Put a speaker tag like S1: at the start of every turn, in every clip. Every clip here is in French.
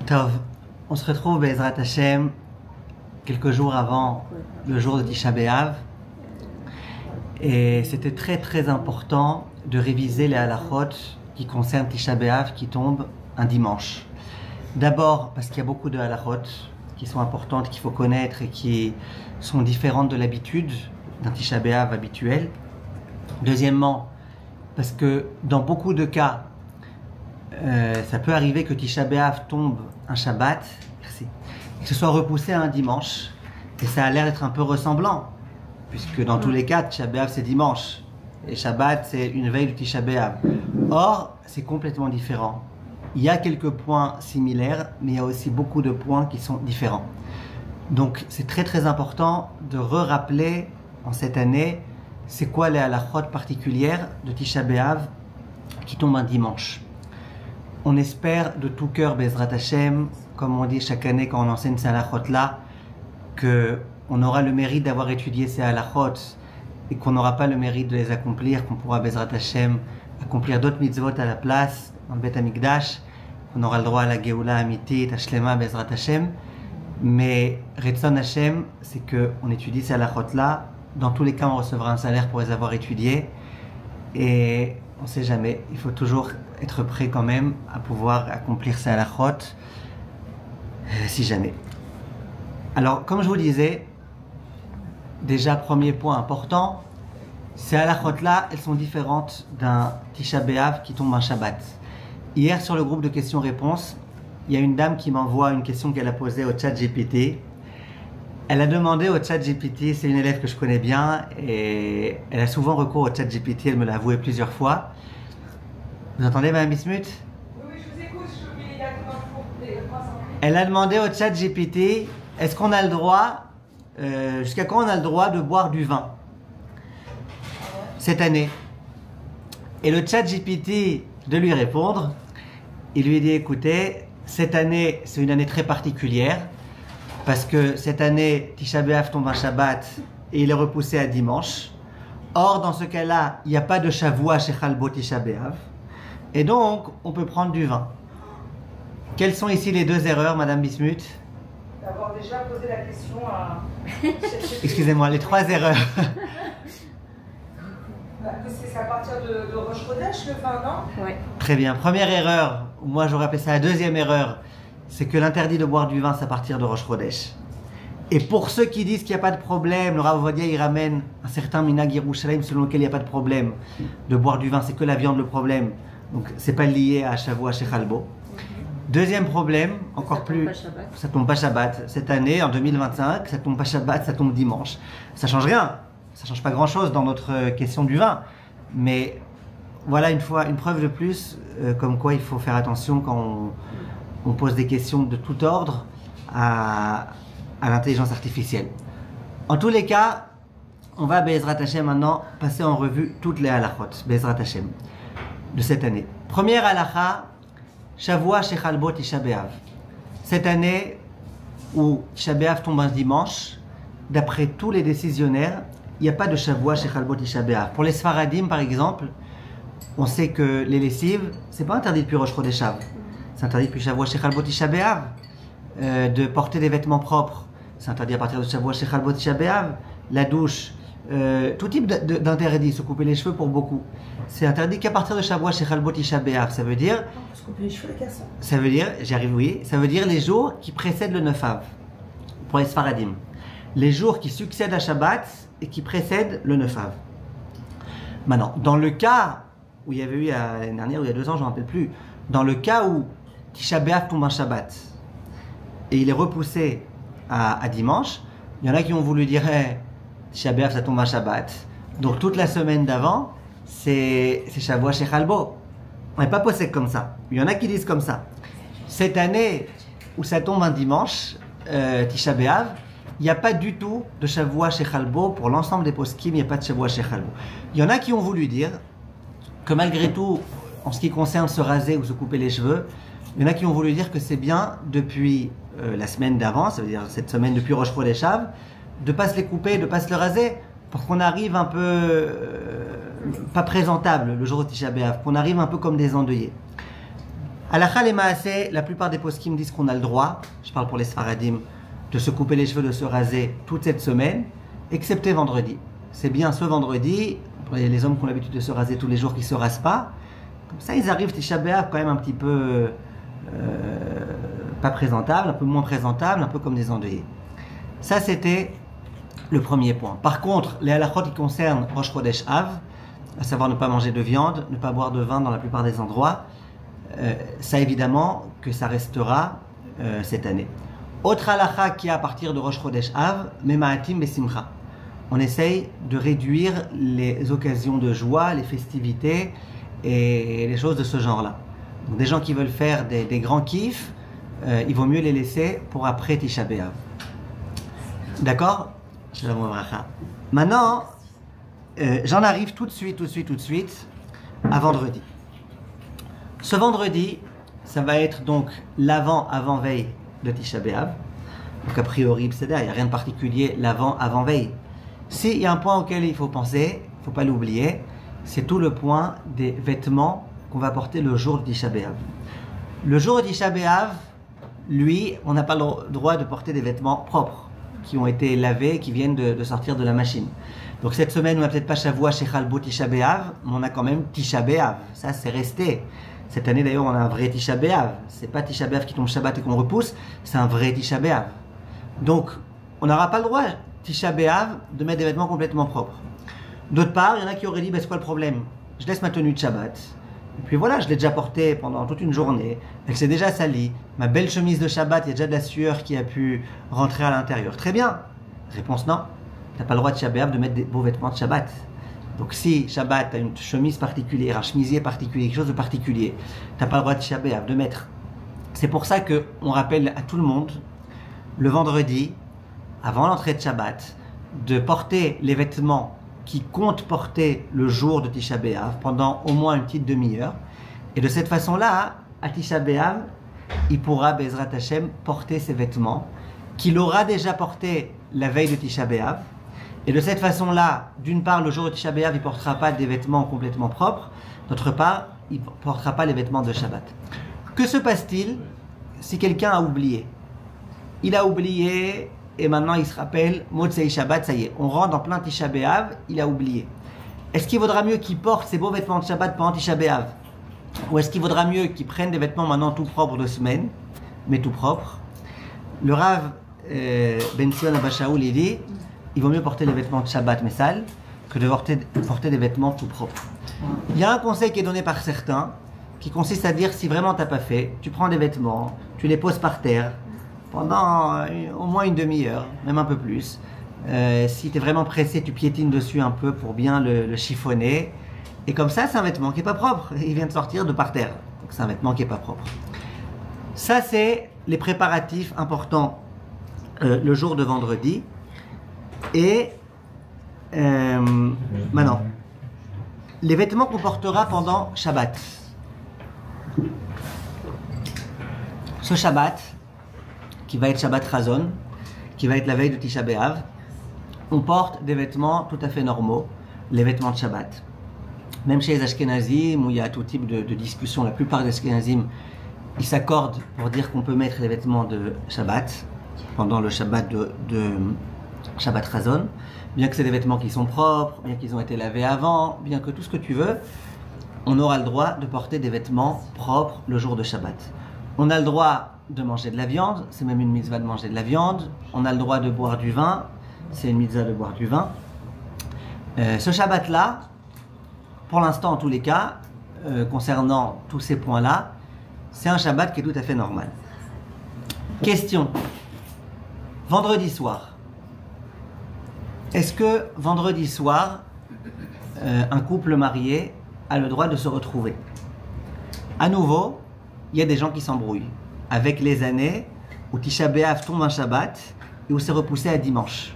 S1: Tov, on se retrouve Bezrat Hashem quelques jours avant le jour de Tisha B'Av et c'était très important de réviser les halachot qui concernent Tisha B'Av qui tombe un dimanche. D'abord parce qu'il y a beaucoup de halachot qui sont importantes, qu'il faut connaître et qui sont différentes de l'habitude d'un Tisha B'Av habituel. Deuxièmement, parce que dans beaucoup de cas, ça peut arriver que Tisha B'Av tombe un Shabbat, merci, et que ce soit repoussé à un dimanche, et ça a l'air d'être un peu ressemblant, puisque dans tous les cas, Tisha B'Av c'est dimanche, et Shabbat c'est une veille de Tisha B'Av. Or, c'est complètement différent. Il y a quelques points similaires, mais il y a aussi beaucoup de points qui sont différents. Donc, c'est très important de rappeler en cette année, c'est quoi les halachot particulières de Tisha B'Av qui tombent un dimanche. On espère de tout cœur, Bezrat Hashem, comme on dit chaque année quand on enseigne ces halachot-là, qu'on aura le mérite d'avoir étudié ces halachot et qu'on n'aura pas le mérite de les accomplir, qu'on pourra, Bezrat Hashem, accomplir d'autres mitzvot à la place, dans le Bet Hamikdash, qu'on aura le droit à la Geoula Amitit, Hashlema, Bezrat Hashem. Mais Retzon Hashem, c'est qu'on étudie ces halachot-là. Dans tous les cas, on recevra un salaire pour les avoir étudiés. Et on ne sait jamais, il faut toujours être prêt quand même à pouvoir accomplir ces halachot, si jamais. Alors, comme je vous disais, déjà, premier point important, ces halachot-là, elles sont différentes d'un Tisha B'Av qui tombe un Shabbat. Hier, sur le groupe de questions-réponses, il y a une dame qui m'envoie une question qu'elle a posée au chat GPT. Elle a demandé au chat GPT, c'est une élève que je connais bien, et elle a souvent recours au chat GPT, elle me l'a avoué plusieurs fois. Vous entendez, Mme Bismuth?
S2: Oui, je vous écoute, je suis exactement pour les 300.
S1: Elle a demandé au chat GPT, est-ce qu'on a le droit, jusqu'à quand on a le droit de boire du vin cette année? Et le chat GPT de lui répondre, il lui dit, écoutez, cette année, c'est une année très particulière, parce que cette année, Tisha B'Av tombe un Shabbat et il est repoussé à dimanche. Or, dans ce cas-là, il n'y a pas de Shavua chez Chalbo Tisha B'Av. Et donc, on peut prendre du vin. Quelles sont ici les deux erreurs, Madame Bismuth?
S2: D'avoir déjà posé la question à...
S1: Excusez-moi, les trois erreurs.
S2: C'est à partir de Rosh Chodesh, le vin, non?
S3: Oui.
S1: Très bien. Première erreur, moi j'aurais appelé ça la deuxième erreur, c'est que l'interdit de boire du vin, c'est à partir de Rosh Chodesh. Et pour ceux qui disent qu'il n'y a pas de problème, le Rav Ovadia il ramène un certain Minhag Yerushalayim selon lequel il n'y a pas de problème de boire du vin, c'est que la viande le problème. Donc c'est pas lié à Shavua chez Chalbo. Deuxième problème, encore plus, ça tombe pas Shabbat. Cette année, en 2025, ça tombe pas Shabbat, ça tombe dimanche. Ça change rien, ça change pas grand chose dans notre question du vin. Mais voilà une preuve de plus, comme quoi il faut faire attention quand on pose des questions de tout ordre à l'intelligence artificielle. En tous les cas, on va, Bezrat Hashem, maintenant passer en revue toutes les halachot, Bezrat Hashem, de cette année. Première halacha, Shavua Shechalbo Tisha B'Av. Cette année où Tisha B'Av tombe un dimanche, d'après tous les décisionnaires, il n'y a pas de Shavua Shechalbo Tisha B'Av. Pour les Sfaradim, par exemple, on sait que les lessives, c'est pas interdit depuis Rosh Chodesh Av. C'est interdit depuis Shavua Shechalbo Tisha B'Av. De porter des vêtements propres, c'est interdit à partir de Shavua Shechalbo Tisha B'Av. La douche, tout type d'interdit, se couper les cheveux pour beaucoup. C'est interdit qu'à partir de Shavua Shechalbo Tisha B'Av. Ça veut dire...
S2: Se couper les cheveux, les garçons.
S1: Ça veut dire, j'y arrive, oui, ça veut dire les jours qui précèdent le 9 Av. Pour les Sfaradim. Les jours qui succèdent à Shabbat et qui précèdent le 9 Av. Maintenant, dans le cas où il y avait eu l'année dernière, ou il y a 2 ans, je ne me rappelle plus, dans le cas où Tisha B'Av tombe un Shabbat et il est repoussé à dimanche, il y en a qui ont voulu dire Tisha B'Av ça tombe un Shabbat, donc toute la semaine d'avant c'est Shavua chez Chalbo. On n'est pas posé comme ça. Il y en a qui disent comme ça. Cette année où ça tombe un dimanche, Tisha B'Av, il n'y a pas du tout de Shavua chez Chalbo. Pour l'ensemble des poskim, il n'y a pas de Shavua chez Chalbo. Il y en a qui ont voulu dire que malgré tout, en ce qui concerne se raser ou se couper les cheveux, il y en a qui ont voulu dire que c'est bien depuis la semaine d'avant, ça veut dire cette semaine depuis Rosh Chodesh Av, de ne pas se les couper, de ne pas se le raser, pour qu'on arrive un peu pas présentable le jour de Tisha B'Av, qu'on arrive un peu comme des endeuillés. Halakha les maaseh, la plupart des poskim disent qu'on a le droit, je parle pour les Sfaradim, de se couper les cheveux, de se raser toute cette semaine, excepté vendredi. C'est bien ce vendredi, pour les hommes qui ont l'habitude de se raser tous les jours, qui ne se rasent pas. Comme ça, ils arrivent Tisha B'Av quand même un petit peu pas présentables, un peu moins présentables, un peu comme des endeuillés. Ça, c'était le premier point. Par contre, les halakhot qui concernent Rosh Chodesh Av, à savoir ne pas manger de viande, ne pas boire de vin dans la plupart des endroits, ça évidemment que ça restera cette année. Autre halakha qui est à partir de Rosh Chodesh Av, Mema'atim Besimcha. On essaye de réduire les occasions de joie, les festivités et les choses de ce genre-là. Donc, des gens qui veulent faire des grands kiffs, il vaut mieux les laisser pour après Tisha B'Av. D'accord? Shalom Avracha. Maintenant, j'en arrive tout de suite à vendredi. Ce vendredi, ça va être donc l'avant-avant-veille de Tisha B'Av. Donc a priori, il n'y a rien de particulier l'avant-avant-veille. S'il y a un point auquel il faut penser, il ne faut pas l'oublier, c'est tout le point des vêtements qu'on va porter le jour de Tisha B'Av. Le jour de Tisha B'Av, lui, on n'a pas le droit de porter des vêtements propres, qui ont été lavés, qui viennent de sortir de la machine. Donc cette semaine, on n'a peut-être pas Shavua Shechal Bo Tisha B'Av, mais on a quand même Tisha B'Av. Ça, c'est resté. Cette année, d'ailleurs, on a un vrai Tisha B'Av. C'est pas Tisha B'Av qui tombe Shabbat et qu'on repousse, c'est un vrai Tisha B'Av. Donc, on n'aura pas le droit, Tisha B'Av, de mettre des vêtements complètement propres. D'autre part, il y en a qui auraient dit, c'est quoi le problème? Je laisse ma tenue de Shabbat. Et puis voilà, je l'ai déjà portée pendant toute une journée. Elle s'est déjà salie. Ma belle chemise de Shabbat, il y a déjà de la sueur qui a pu rentrer à l'intérieur. Très bien. Réponse non. Tu n'as pas le droit de Tisha B'Av de mettre des beaux vêtements de Shabbat. Donc si Shabbat, tu as une chemise particulière, un chemisier particulier, quelque chose de particulier, tu n'as pas le droit de Tisha B'Av de mettre. C'est pour ça qu'on rappelle à tout le monde, le vendredi, avant l'entrée de Shabbat, de porter les vêtements qui compte porter le jour de Tisha B'Av pendant au moins une petite demi-heure. Et de cette façon-là, à Tisha B'Av, il pourra, Bezrat Hashem, porter ses vêtements qu'il aura déjà portés la veille de Tisha B'Av. Et de cette façon-là, d'une part, le jour de Tisha B'Av, il ne portera pas des vêtements complètement propres. D'autre part, il ne portera pas les vêtements de Shabbat. Que se passe-t-il si quelqu'un a oublié? Il a oublié... Et maintenant, il se rappelle, Motzei Shabbat, ça y est, on rentre en plein Tisha B'Av, il a oublié. Est-ce qu'il vaudra mieux qu'il porte ses beaux vêtements de Shabbat pendant Tisha B'Av? Ou est-ce qu'il vaudra mieux qu'il prenne des vêtements maintenant tout propres de semaine, mais tout propres? Le Rav Ben Sion Abba Shaul, il dit, il vaut mieux porter les vêtements de Shabbat mais sales que de porter des vêtements tout propres. Il y a un conseil qui est donné par certains, qui consiste à dire, si vraiment tu n'as pas fait, tu prends des vêtements, tu les poses par terre, pendant au moins une demi-heure, même un peu plus. Si tu es vraiment pressé, tu piétines dessus un peu pour bien le chiffonner. Et comme ça, c'est un vêtement qui n'est pas propre. Il vient de sortir de par terre. Donc c'est un vêtement qui n'est pas propre. Ça, c'est les préparatifs importants le jour de vendredi. Et maintenant, les vêtements qu'on portera pendant Shabbat. Ce Shabbat, qui va être Shabbat Chazon, qui va être la veille de Tisha B'Av, on porte des vêtements tout à fait normaux, les vêtements de Shabbat. Même chez les Ashkenazim, où il y a tout type de discussion, la plupart des Ashkenazim, ils s'accordent pour dire qu'on peut mettre les vêtements de Shabbat, pendant le Shabbat de Shabbat Chazon, bien que c'est des vêtements qui sont propres, bien qu'ils ont été lavés avant, bien que tout ce que tu veux, on aura le droit de porter des vêtements propres le jour de Shabbat. On a le droit de manger de la viande, c'est même une mitzvah de manger de la viande. On a le droit de boire du vin, c'est une mitzvah de boire du vin. Ce Shabbat-là, pour l'instant en tous les cas, concernant tous ces points-là, c'est un Shabbat qui est tout à fait normal. Question. Vendredi soir. Est-ce que vendredi soir, un couple marié a le droit de se retrouver? À nouveau, il y a des gens qui s'embrouillent. Avec les années où Tisha B'Av tombe un Shabbat et où c'est repoussé à dimanche.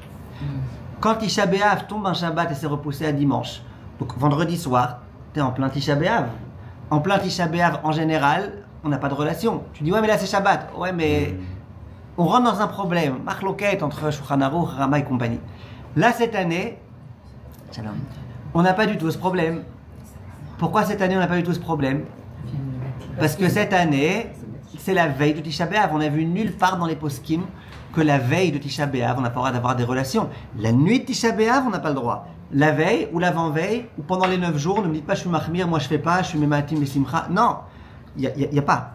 S1: Quand Tisha B'Av tombe un Shabbat et c'est repoussé à dimanche, donc vendredi soir, tu es en plein Tisha B'Av. En plein Tisha B'Av, en général, on n'a pas de relation. Tu dis, ouais, mais là c'est Shabbat. Ouais, mais on rentre dans un problème. Machloket entre Shulchan Aruch, Rama et compagnie. Là, cette année, on n'a pas du tout ce problème. Pourquoi cette année, on n'a pas du tout ce problème? Parce que cette année, c'est la veille de Tisha B'Av. On a vu nulle part dans les poskim que la veille de Tisha B'Av, on n'a pas le droit d'avoir des relations. La nuit de Tisha B'Av, on n'a pas le droit. La veille ou l'avant-veille, ou pendant les 9 jours, ne me dites pas je suis mahmir, moi je fais pas, je suis mematim et simcha. Non, il n'y a pas.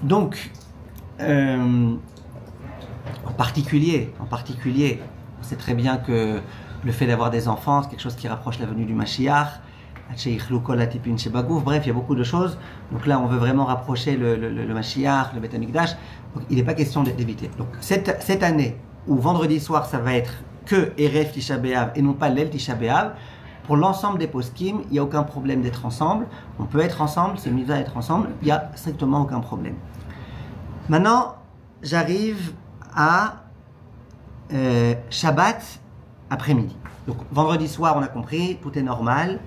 S1: Donc, en particulier, on sait très bien que le fait d'avoir des enfants, c'est quelque chose qui rapproche la venue du Mashiach. Bref, il y a beaucoup de choses. Donc là, on veut vraiment rapprocher le Mashiach, le Beth Amikdash. Donc il n'est pas question d'éviter. Donc cette année, où vendredi soir, ça va être que Erev Tisha B'Av et non pas l'El Tisha B'Av, pour l'ensemble des poskim, il n'y a aucun problème d'être ensemble. On peut être ensemble, c'est mieux d'être ensemble. Il n'y a strictement aucun problème. Maintenant, j'arrive à Shabbat après-midi. Donc vendredi soir, on a compris, tout est normal.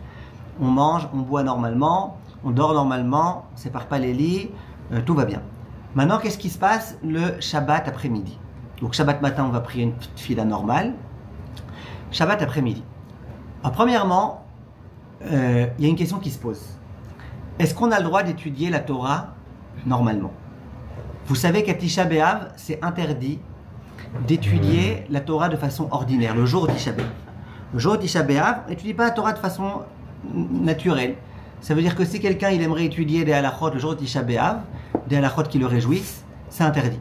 S1: On mange, on boit normalement, on dort normalement, on ne sépare pas les lits, tout va bien. Maintenant, qu'est-ce qui se passe le Shabbat après-midi? Donc Shabbat matin, on va prier une petite fila normale. Shabbat après-midi. Alors, premièrement, il y a une question qui se pose. Est-ce qu'on a le droit d'étudier la Torah normalement? Vous savez qu'à Tisha B'Av, c'est interdit d'étudier la Torah de façon ordinaire, le jour de Tisha B'Av. Le jour de Tisha B'Av, on n'étudie pas la Torah de façon naturelle. Ça veut dire que si quelqu'un il aimerait étudier des halachot le jour de Tisha B'Av, des halachot qui le réjouissent, c'est interdit.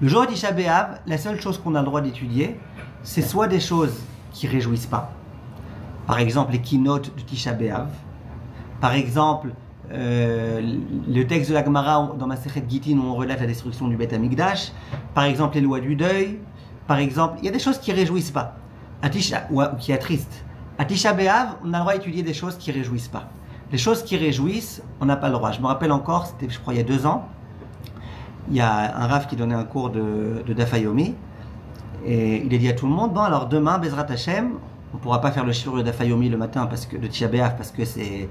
S1: Le jour de Tisha B'Av, la seule chose qu'on a le droit d'étudier, c'est soit des choses qui ne réjouissent pas, par exemple les keynotes de Tisha B'Av, par exemple le texte de la Gemara dans Masechet Gittin où on relate la destruction du Beth Amikdash, par exemple les lois du deuil, par exemple, il y a des choses qui ne réjouissent pas, ou qui attristent. À Tisha B'Av, on a le droit d'étudier des choses qui ne réjouissent pas. Les choses qui réjouissent, on n'a pas le droit. Je me rappelle encore, c'était je crois il y a 2 ans, il y a un rav qui donnait un cours de Daf Yomi et il a dit à tout le monde, bon alors demain, Bezrat Hashem, on ne pourra pas faire le shiur de Daf Yomi le matin parce que, de Tisha B'Av parce que c'est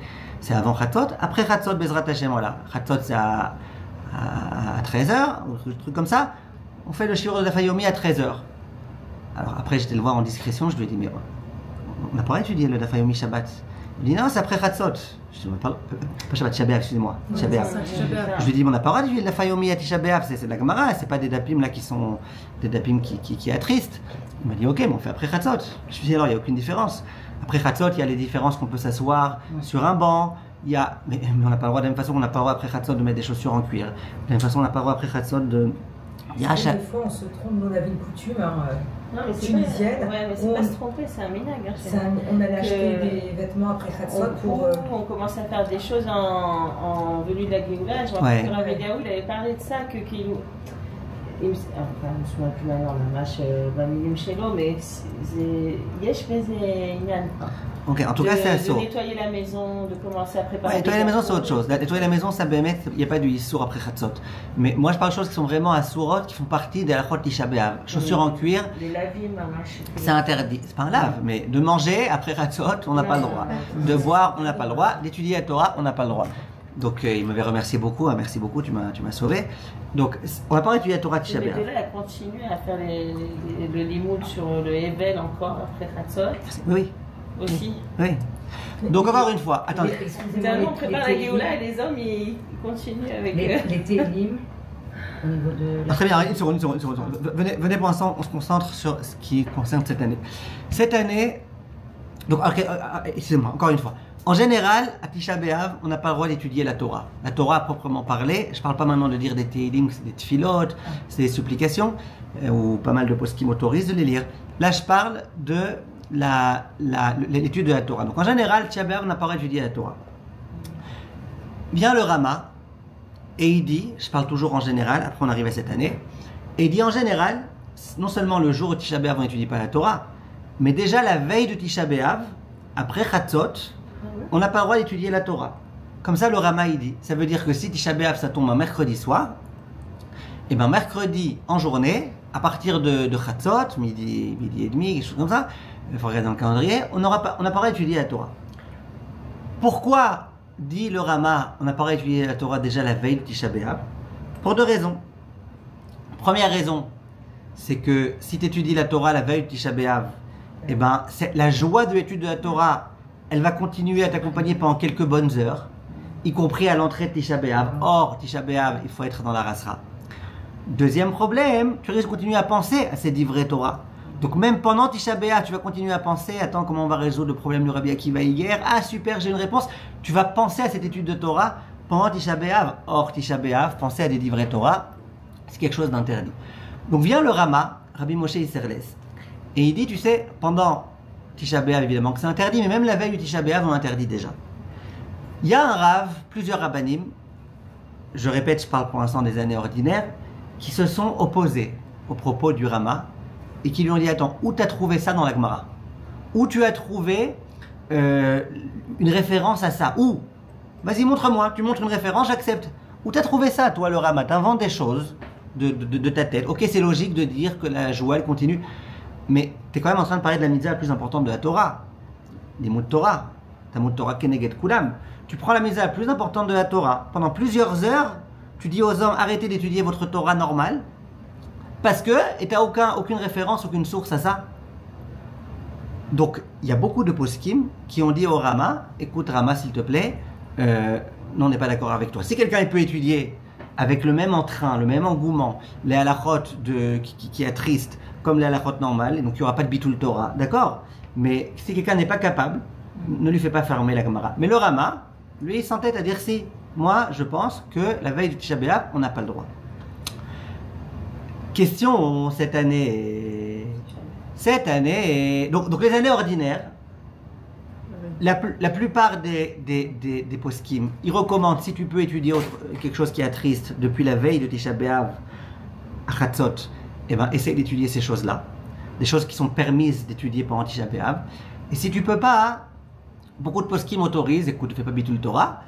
S1: avant Chatzot. Après Chatzot, Bezrat Hashem, voilà. Chatzot c'est à 13h, ou un truc comme ça. On fait le shiur de Daf Yomi à 13h. Alors après j'étais le voir en discrétion, je lui ai dit mais on n'a pas étudié le Daf Yomi Shabbat. Il dit non, c'est après Chatzot. Je dis, pas Shabbat, Tisha B'Av, excusez-moi. Tisha B'Av. Je lui dis, mais on n'a pas le droit d'étudier le Daf Yomi à Tisha B'Av, c'est de la Gemara, c'est pas des dapim là qui sont des dapim qui attristent. Il m'a dit, ok, mais on fait après Chatzot. Je lui ai dit, alors il n'y a aucune différence. Après Chatzot, il y a les différences qu'on peut s'asseoir sur un banc. Il y a, mais on n'a pas le droit, de la même façon qu'on n'a pas le droit après Chatzot de mettre des chaussures en cuir. De la même façon, on n'a pas le droit après Chatzot de.
S3: Il y a des fois, on se trompe dans la ville coutume tunisienne.
S4: Ouais, mais c'est pas se tromper, c'est un minag.
S3: On allait acheter des vêtements après Chatzot pour.
S4: On commence à faire des choses en venue de la Géoula. Je me rappelle que Rav Eliaou, il avait parlé de ça, que qu'il. Enfin, je me souviens plus maintenant, la mâche Bamilim Shelo, mais Yesh Beze Inyan.
S1: Ok, en tout cas, c'est
S4: de nettoyer la maison, de commencer à préparer.
S1: Nettoyer la maison, c'est autre chose. Nettoyer la maison, ça bémet, il n'y a pas de Yissour après Chatzot. Mais moi, je parle de choses qui sont vraiment assourot, qui font partie des halachot Tisha B'Av. Chaussures en cuir.
S4: Les lavim,
S1: c'est interdit. C'est pas un lave, mais de manger après Chatzot, on n'a pas le droit. De boire, on n'a pas le droit. D'étudier la Torah, on n'a pas le droit. Donc, il m'avait remercié beaucoup. Hein, merci beaucoup, tu m'as sauvé. Donc, on va pas étudier la Torah Tisha B'Av.
S4: Mais de là, elle continue à faire le limoud sur le Hevel encore après Chatzot.
S1: Oui.
S4: Aussi.
S1: Oui. Donc encore une fois, attendez.
S4: On prépare la Géoula et les hommes ils continuent avec
S3: les télim au niveau de.
S1: Très bien, une seconde. Venez pour l'instant, on se concentre sur ce qui concerne cette année. Cette année, donc excusez-moi, encore une fois. En général, à Tisha B'Av, on n'a pas le droit d'étudier la Torah. La Torah proprement parlée, je ne parle pas maintenant de dire des télim, c'est des tfilot, c'est des supplications, ou pas mal de poskim autorisent de les lire. Là, je parle de l'étude de la Torah. Donc en général, Tisha B'Av n'a pas étudié la Torah. Vient le Rama et il dit, je parle toujours en général, après on arrive à cette année, et il dit en général, non seulement le jour où Tisha B'Av on n'étudie pas la Torah, mais déjà la veille de Tisha B'Av, après Chatzot, on n'a pas le droit d'étudier la Torah. Comme ça le Rama il dit, ça veut dire que si Tisha B'Av ça tombe un mercredi soir, et bien mercredi en journée, à partir de Chatzot, midi et demi, quelque chose comme ça, il faut regarder dans le calendrier, on n'a pas le droit d'étudier la Torah. Pourquoi, dit le Rama, on n'a pas le droit d'étudier la Torah déjà la veille de Tisha B'Av? Pour 2 raisons. Première raison, c'est que si tu étudies la Torah la veille de Tisha B'Av, eh ben, la joie de l'étude de la Torah, elle va continuer à t'accompagner pendant quelques bonnes heures. y compris à l'entrée de Tisha B'Av. Or, Tisha B'Av, il faut être dans la rasra. Deuxième problème, tu risques de continuer à penser à ces divrei Torah. Donc même pendant Tisha B'Av, tu vas continuer à penser, attends, comment on va résoudre le problème du Rabbi Akiva hier? Ah super, j'ai une réponse. Tu vas penser à cette étude de Torah pendant Tisha B'Av. Or, Tisha B'Av, penser à des divrei Torah, c'est quelque chose d'interdit. Donc vient le Rama, Rabbi Moshe Isserles, et il dit, tu sais, pendant Tisha B'Av, évidemment que c'est interdit, mais même la veille du Tisha B'Av, on interdit déjà. Il y a un Rav, plusieurs Rabbanim, je répète, je parle pour l'instant des années ordinaires, qui se sont opposés aux propos du Rama et qui lui ont dit, attends, où tu as trouvé ça dans la Gemara? Où tu as trouvé une référence à ça? Où? Vas-y, montre-moi, tu montres une référence, j'accepte. Où tu as trouvé ça, toi, le Rama? Tu inventes des choses de ta tête. Ok, c'est logique de dire que la joie, elle continue, mais tu es quand même en train de parler de la mitzvah la plus importante de la Torah, des mots de Torah. Ta mot de Torah Keneged Kulam. Tu prends la mitzvah la plus importante de la Torah, pendant plusieurs heures, tu dis aux hommes, arrêtez d'étudier votre Torah normale, parce que, et tu n'as aucune référence, aucune source à ça. Donc, il y a beaucoup de poskim qui ont dit au Rama, écoute Rama, s'il te plaît, non, on n'est pas d'accord avec toi. Si quelqu'un peut étudier avec le même entrain, le même engouement, les halachot qui attristent, comme les halachot normales, et donc il n'y aura pas de bitul Torah, d'accord? Mais si quelqu'un n'est pas capable, ne lui fait pas fermer la Gemara. Mais le Rama, lui, il s'entête à dire si. Moi, je pense que la veille du Tisha B'Av, on n'a pas le droit. Question cette année. Donc les années ordinaires, la plupart des poskim, ils recommandent, si tu peux étudier quelque chose qui attriste depuis la veille de Tisha B'Av à Chatzot, eh ben, essaye d'étudier ces choses-là. Des choses qui sont permises d'étudier pendant Tisha B'Av. Et si tu peux pas, beaucoup de poskim autorisent, écoute, ne fais pas bitul Torah,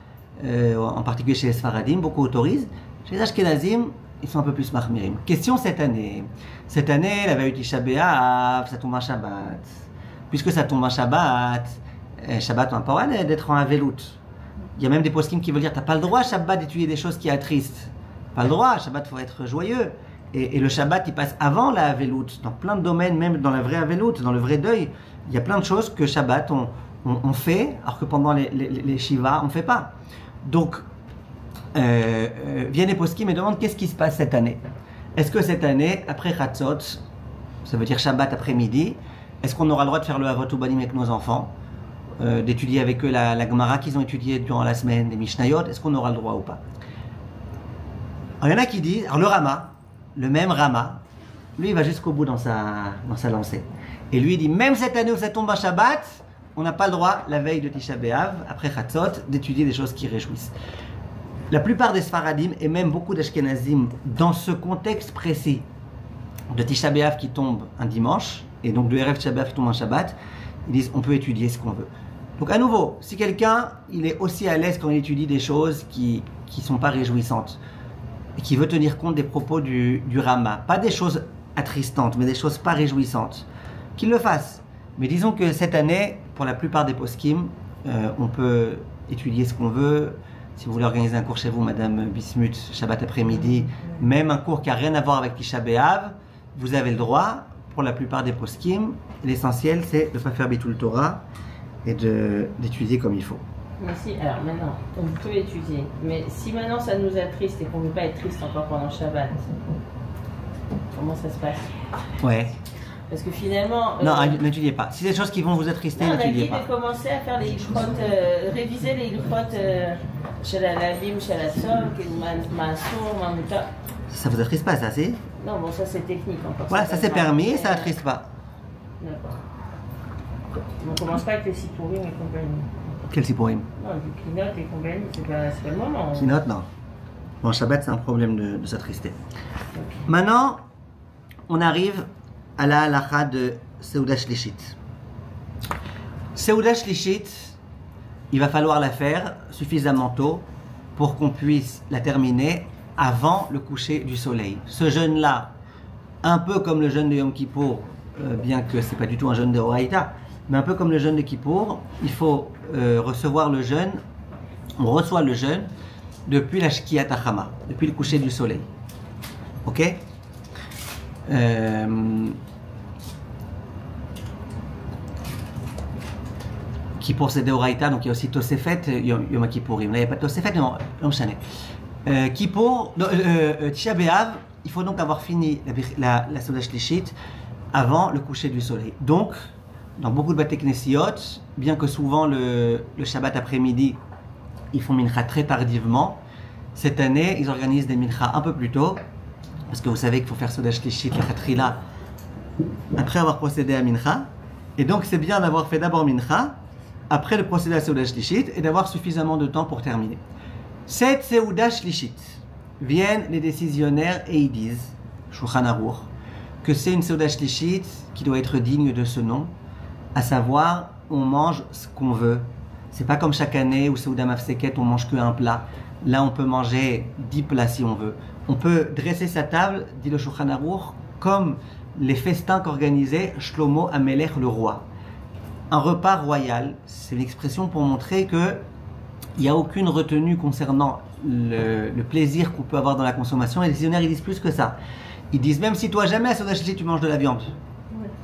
S1: en particulier chez les Sfaradim, beaucoup autorisent. Chez les Ashkenazim, ils sont un peu plus mahmirim. Question cette année. Cette année, la veille du Tisha B'Av, ça tombe un Shabbat. Puisque ça tombe un Shabbat, Shabbat, on n'a pas le droit d'être en avelout. Il y a même des poskim qui veulent dire, tu n'as pas le droit, Shabbat, d'étudier des choses qui attristent. Pas le droit, Shabbat, il faut être joyeux. Et le Shabbat, il passe avant la avelout. Dans plein de domaines, même dans la vraie avelout, dans le vrai deuil, il y a plein de choses que Shabbat, on fait, alors que pendant les Shiva, on ne fait pas. Donc, viennent les poskim et demandent qu'est-ce qui se passe cette année. Est-ce que cette année, après Chatzot, ça veut dire Shabbat après-midi, est-ce qu'on aura le droit de faire le Havot Ubanim avec nos enfants, d'étudier avec eux la Gemara qu'ils ont étudiée durant la semaine, les Mishnayot, est-ce qu'on aura le droit ou pas? Alors, il y en a qui disent, alors le Rama, le même Rama, lui il va jusqu'au bout dans sa lancée. Et lui il dit, même cette année où ça tombe un Shabbat, on n'a pas le droit, la veille de Tisha B'Av, après Chatzot, d'étudier des choses qui réjouissent. La plupart des Sfaradim, et même beaucoup d'Ashkenazim, dans ce contexte précis de Tisha B'Av qui tombe un dimanche, et donc de Erev Tisha B'Av qui tombe un Shabbat, ils disent on peut étudier ce qu'on veut. Donc à nouveau, si quelqu'un il est aussi à l'aise quand il étudie des choses qui ne sont pas réjouissantes, et qui veut tenir compte des propos du Rama, pas des choses attristantes, mais des choses pas réjouissantes, qu'il le fasse. Mais disons que cette année, pour la plupart des poskim, on peut étudier ce qu'on veut. Si vous voulez organiser un cours chez vous, Madame Bismuth, Shabbat après-midi, même un cours qui n'a rien à voir avec Tisha B'Av, vous avez le droit, pour la plupart des poskim. L'essentiel, c'est de ne pas faire bitul Torah et d'étudier comme il faut.
S4: Mais si, alors maintenant, on peut étudier, mais si maintenant ça nous attriste et qu'on ne veut pas être triste encore pendant Shabbat, comment ça se passe?
S1: Ouais.
S4: Parce que finalement...
S1: non, n'étudiez pas. Si c'est des choses qui vont vous attrister, n'étudiez pas.
S4: On a dit de commencer à faire les ilchot, réviser les ilchot chez la Lavim, chez la Tzom, Maasor, Mamuta.
S1: Ça vous attriste pas, ça, c'est?
S4: Non, bon, ça c'est technique encore.
S1: Voilà, ça c'est permis et ça attriste pas.
S4: D'accord. On ne commence pas avec les Sipourim et compagnie.
S1: Quel Sipourim?
S4: Non, les Kinot et compagnie, c'est pas le moment.
S1: Kinot, non. Bon, Shabbat, c'est un problème de s'attrister. Okay. Maintenant, on arrive à la halakha de Seuda Shlishit. Seuda Shlishit, il va falloir la faire suffisamment tôt pour qu'on puisse la terminer avant le coucher du soleil. Ce jeûne-là, un peu comme le jeûne de Yom Kippour, bien que ce n'est pas du tout un jeûne de Horaïta, mais un peu comme le jeûne de Kippour, il faut recevoir le jeûne, on reçoit le jeûne depuis la Shkiyat HaChama, depuis le coucher du soleil. Ok? Kippour c'est Deoraita, donc il y a aussi Tosefet, Yom Kippourim. Là il n'y a pas de Tosefet, mais Yom Shanet. Kippour, Tisha B'Av, il faut donc avoir fini la Seuda Shlishit avant le coucher du soleil. Donc, dans beaucoup de Bate Knesiot, bien que souvent le Shabbat après-midi, ils font mincha très tardivement, cette année, ils organisent des mincha un peu plus tôt, parce que vous savez qu'il faut faire Seuda Shlishit, la Khatrila, après avoir procédé à mincha. Et donc, c'est bien d'avoir fait d'abord mincha, après de procéder à Seuda Shlishit, et d'avoir suffisamment de temps pour terminer. Cette Seuda Shlishit, viennent les décisionnaires et ils disent, Shulchan Aruch, que c'est une Seuda Shlishit qui doit être digne de ce nom, à savoir, on mange ce qu'on veut. C'est pas comme chaque année où Seuda Mafseket, on mange qu'un plat. Là, on peut manger 10 plats si on veut. On peut dresser sa table, dit le Shulchan Aruch, comme les festins qu'organisait Shlomo Amelech le roi. Un repas royal, c'est l'expression pour montrer que il n'y a aucune retenue concernant le plaisir qu'on peut avoir dans la consommation. Et les décisionnaires, ils disent plus que ça. Ils disent, même si toi, jamais à Seuda Shlishit, tu manges de la viande.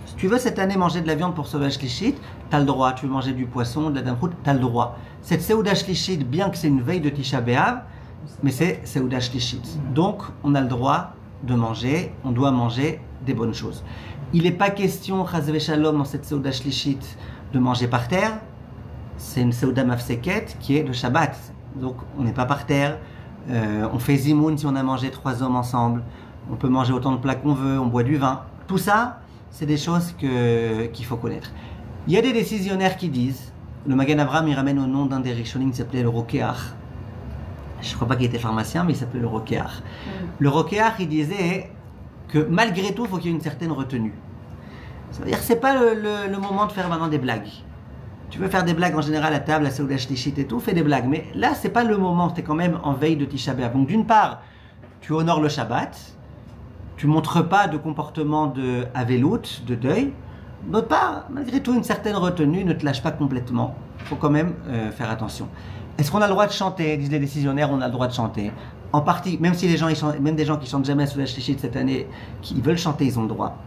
S1: Si tu veux cette année manger de la viande pour Seuda Shlishit, tu as le droit. Tu veux manger du poisson, de la damrout, tu as le droit. Cette Seuda Shlishit, bien que c'est une veille de Tisha B'Av, mais c'est Seuda Shlishit. Donc, on a le droit de manger, on doit manger des bonnes choses. Il n'est pas question, Chas v'Shalom, dans cette Seuda Shlishit, de manger par terre. C'est une Seuda Mafseket qui est de Shabbat. Donc, on n'est pas par terre. On fait zimoun si on a mangé 3 hommes ensemble. On peut manger autant de plats qu'on veut. On boit du vin. Tout ça, c'est des choses qu'il faut connaître. Il y a des décisionnaires qui disent, le Magen Avraham, il ramène au nom d'un des Rishonim qui s'appelait le Rokeach. Je ne crois pas qu'il était pharmacien, mais il s'appelait le Rokeach. Le Rokeach, il disait que malgré tout, il faut qu'il y ait une certaine retenue. Ça veut dire que ce n'est pas le moment de faire maintenant des blagues. Tu veux faire des blagues en général à table, à Seuda Shlishit et tout, fais des blagues. Mais là, c'est pas le moment, tu es quand même en veille de Tisha B'Av. Donc d'une part, tu honores le Shabbat, tu montres pas de comportement de avelout, de deuil. D'autre part, malgré tout, une certaine retenue, ne te lâche pas complètement. Il faut quand même faire attention. Est-ce qu'on a le droit de chanter? Disent les décisionnaires, on a le droit de chanter. En partie, même si les gens, même des gens qui chantent jamais à Seuda Shlishit cette année, qui veulent chanter, ils ont le droit.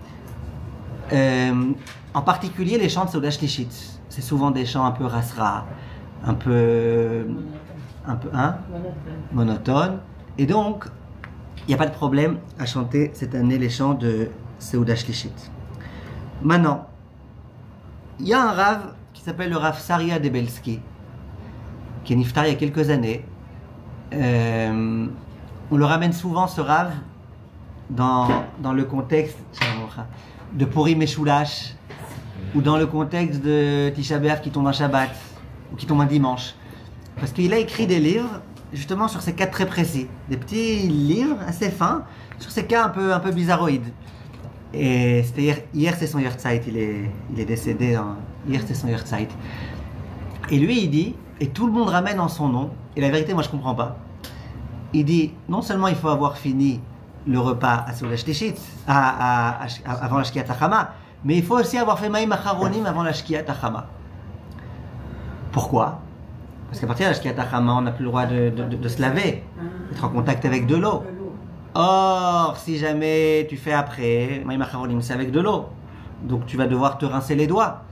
S1: En particulier, les chants de Seuda Shlishit. C'est souvent des chants un peu rasra, un peu monotone. Et donc, il n'y a pas de problème à chanter cette année les chants de Seuda Shlishit. Maintenant, il y a un Rav qui s'appelle le Rav Saria Debelski, qui est niftar il y a quelques années. On le ramène souvent, ce Rav, dans le contexte de Purim et Shulash, ou dans le contexte de Tisha B'Av qui tombe un Shabbat, ou qui tombe un dimanche. Parce qu'il a écrit des livres, justement, sur ces cas très précis. Des petits livres assez fins, sur ces cas un peu bizarroïdes. Et c'était hier c'est son Yahrzeit, il est décédé, hier c'est son Yahrzeit. Et lui, il dit, et tout le monde ramène en son nom, et la vérité, moi, je comprends pas. Il dit, non seulement il faut avoir fini le repas à Seuda Shlishit, avant la Shkiat HaChama, mais il faut aussi avoir fait Maïm Acharonim avant la Shkiat HaChama. Pourquoi? Parce qu'à partir de la Shkiat HaChama, on n'a plus le droit de se laver, d'être en contact avec de l'eau. Or, si jamais tu fais après, Maïm Acharonim, c'est avec de l'eau. Donc tu vas devoir te rincer les doigts.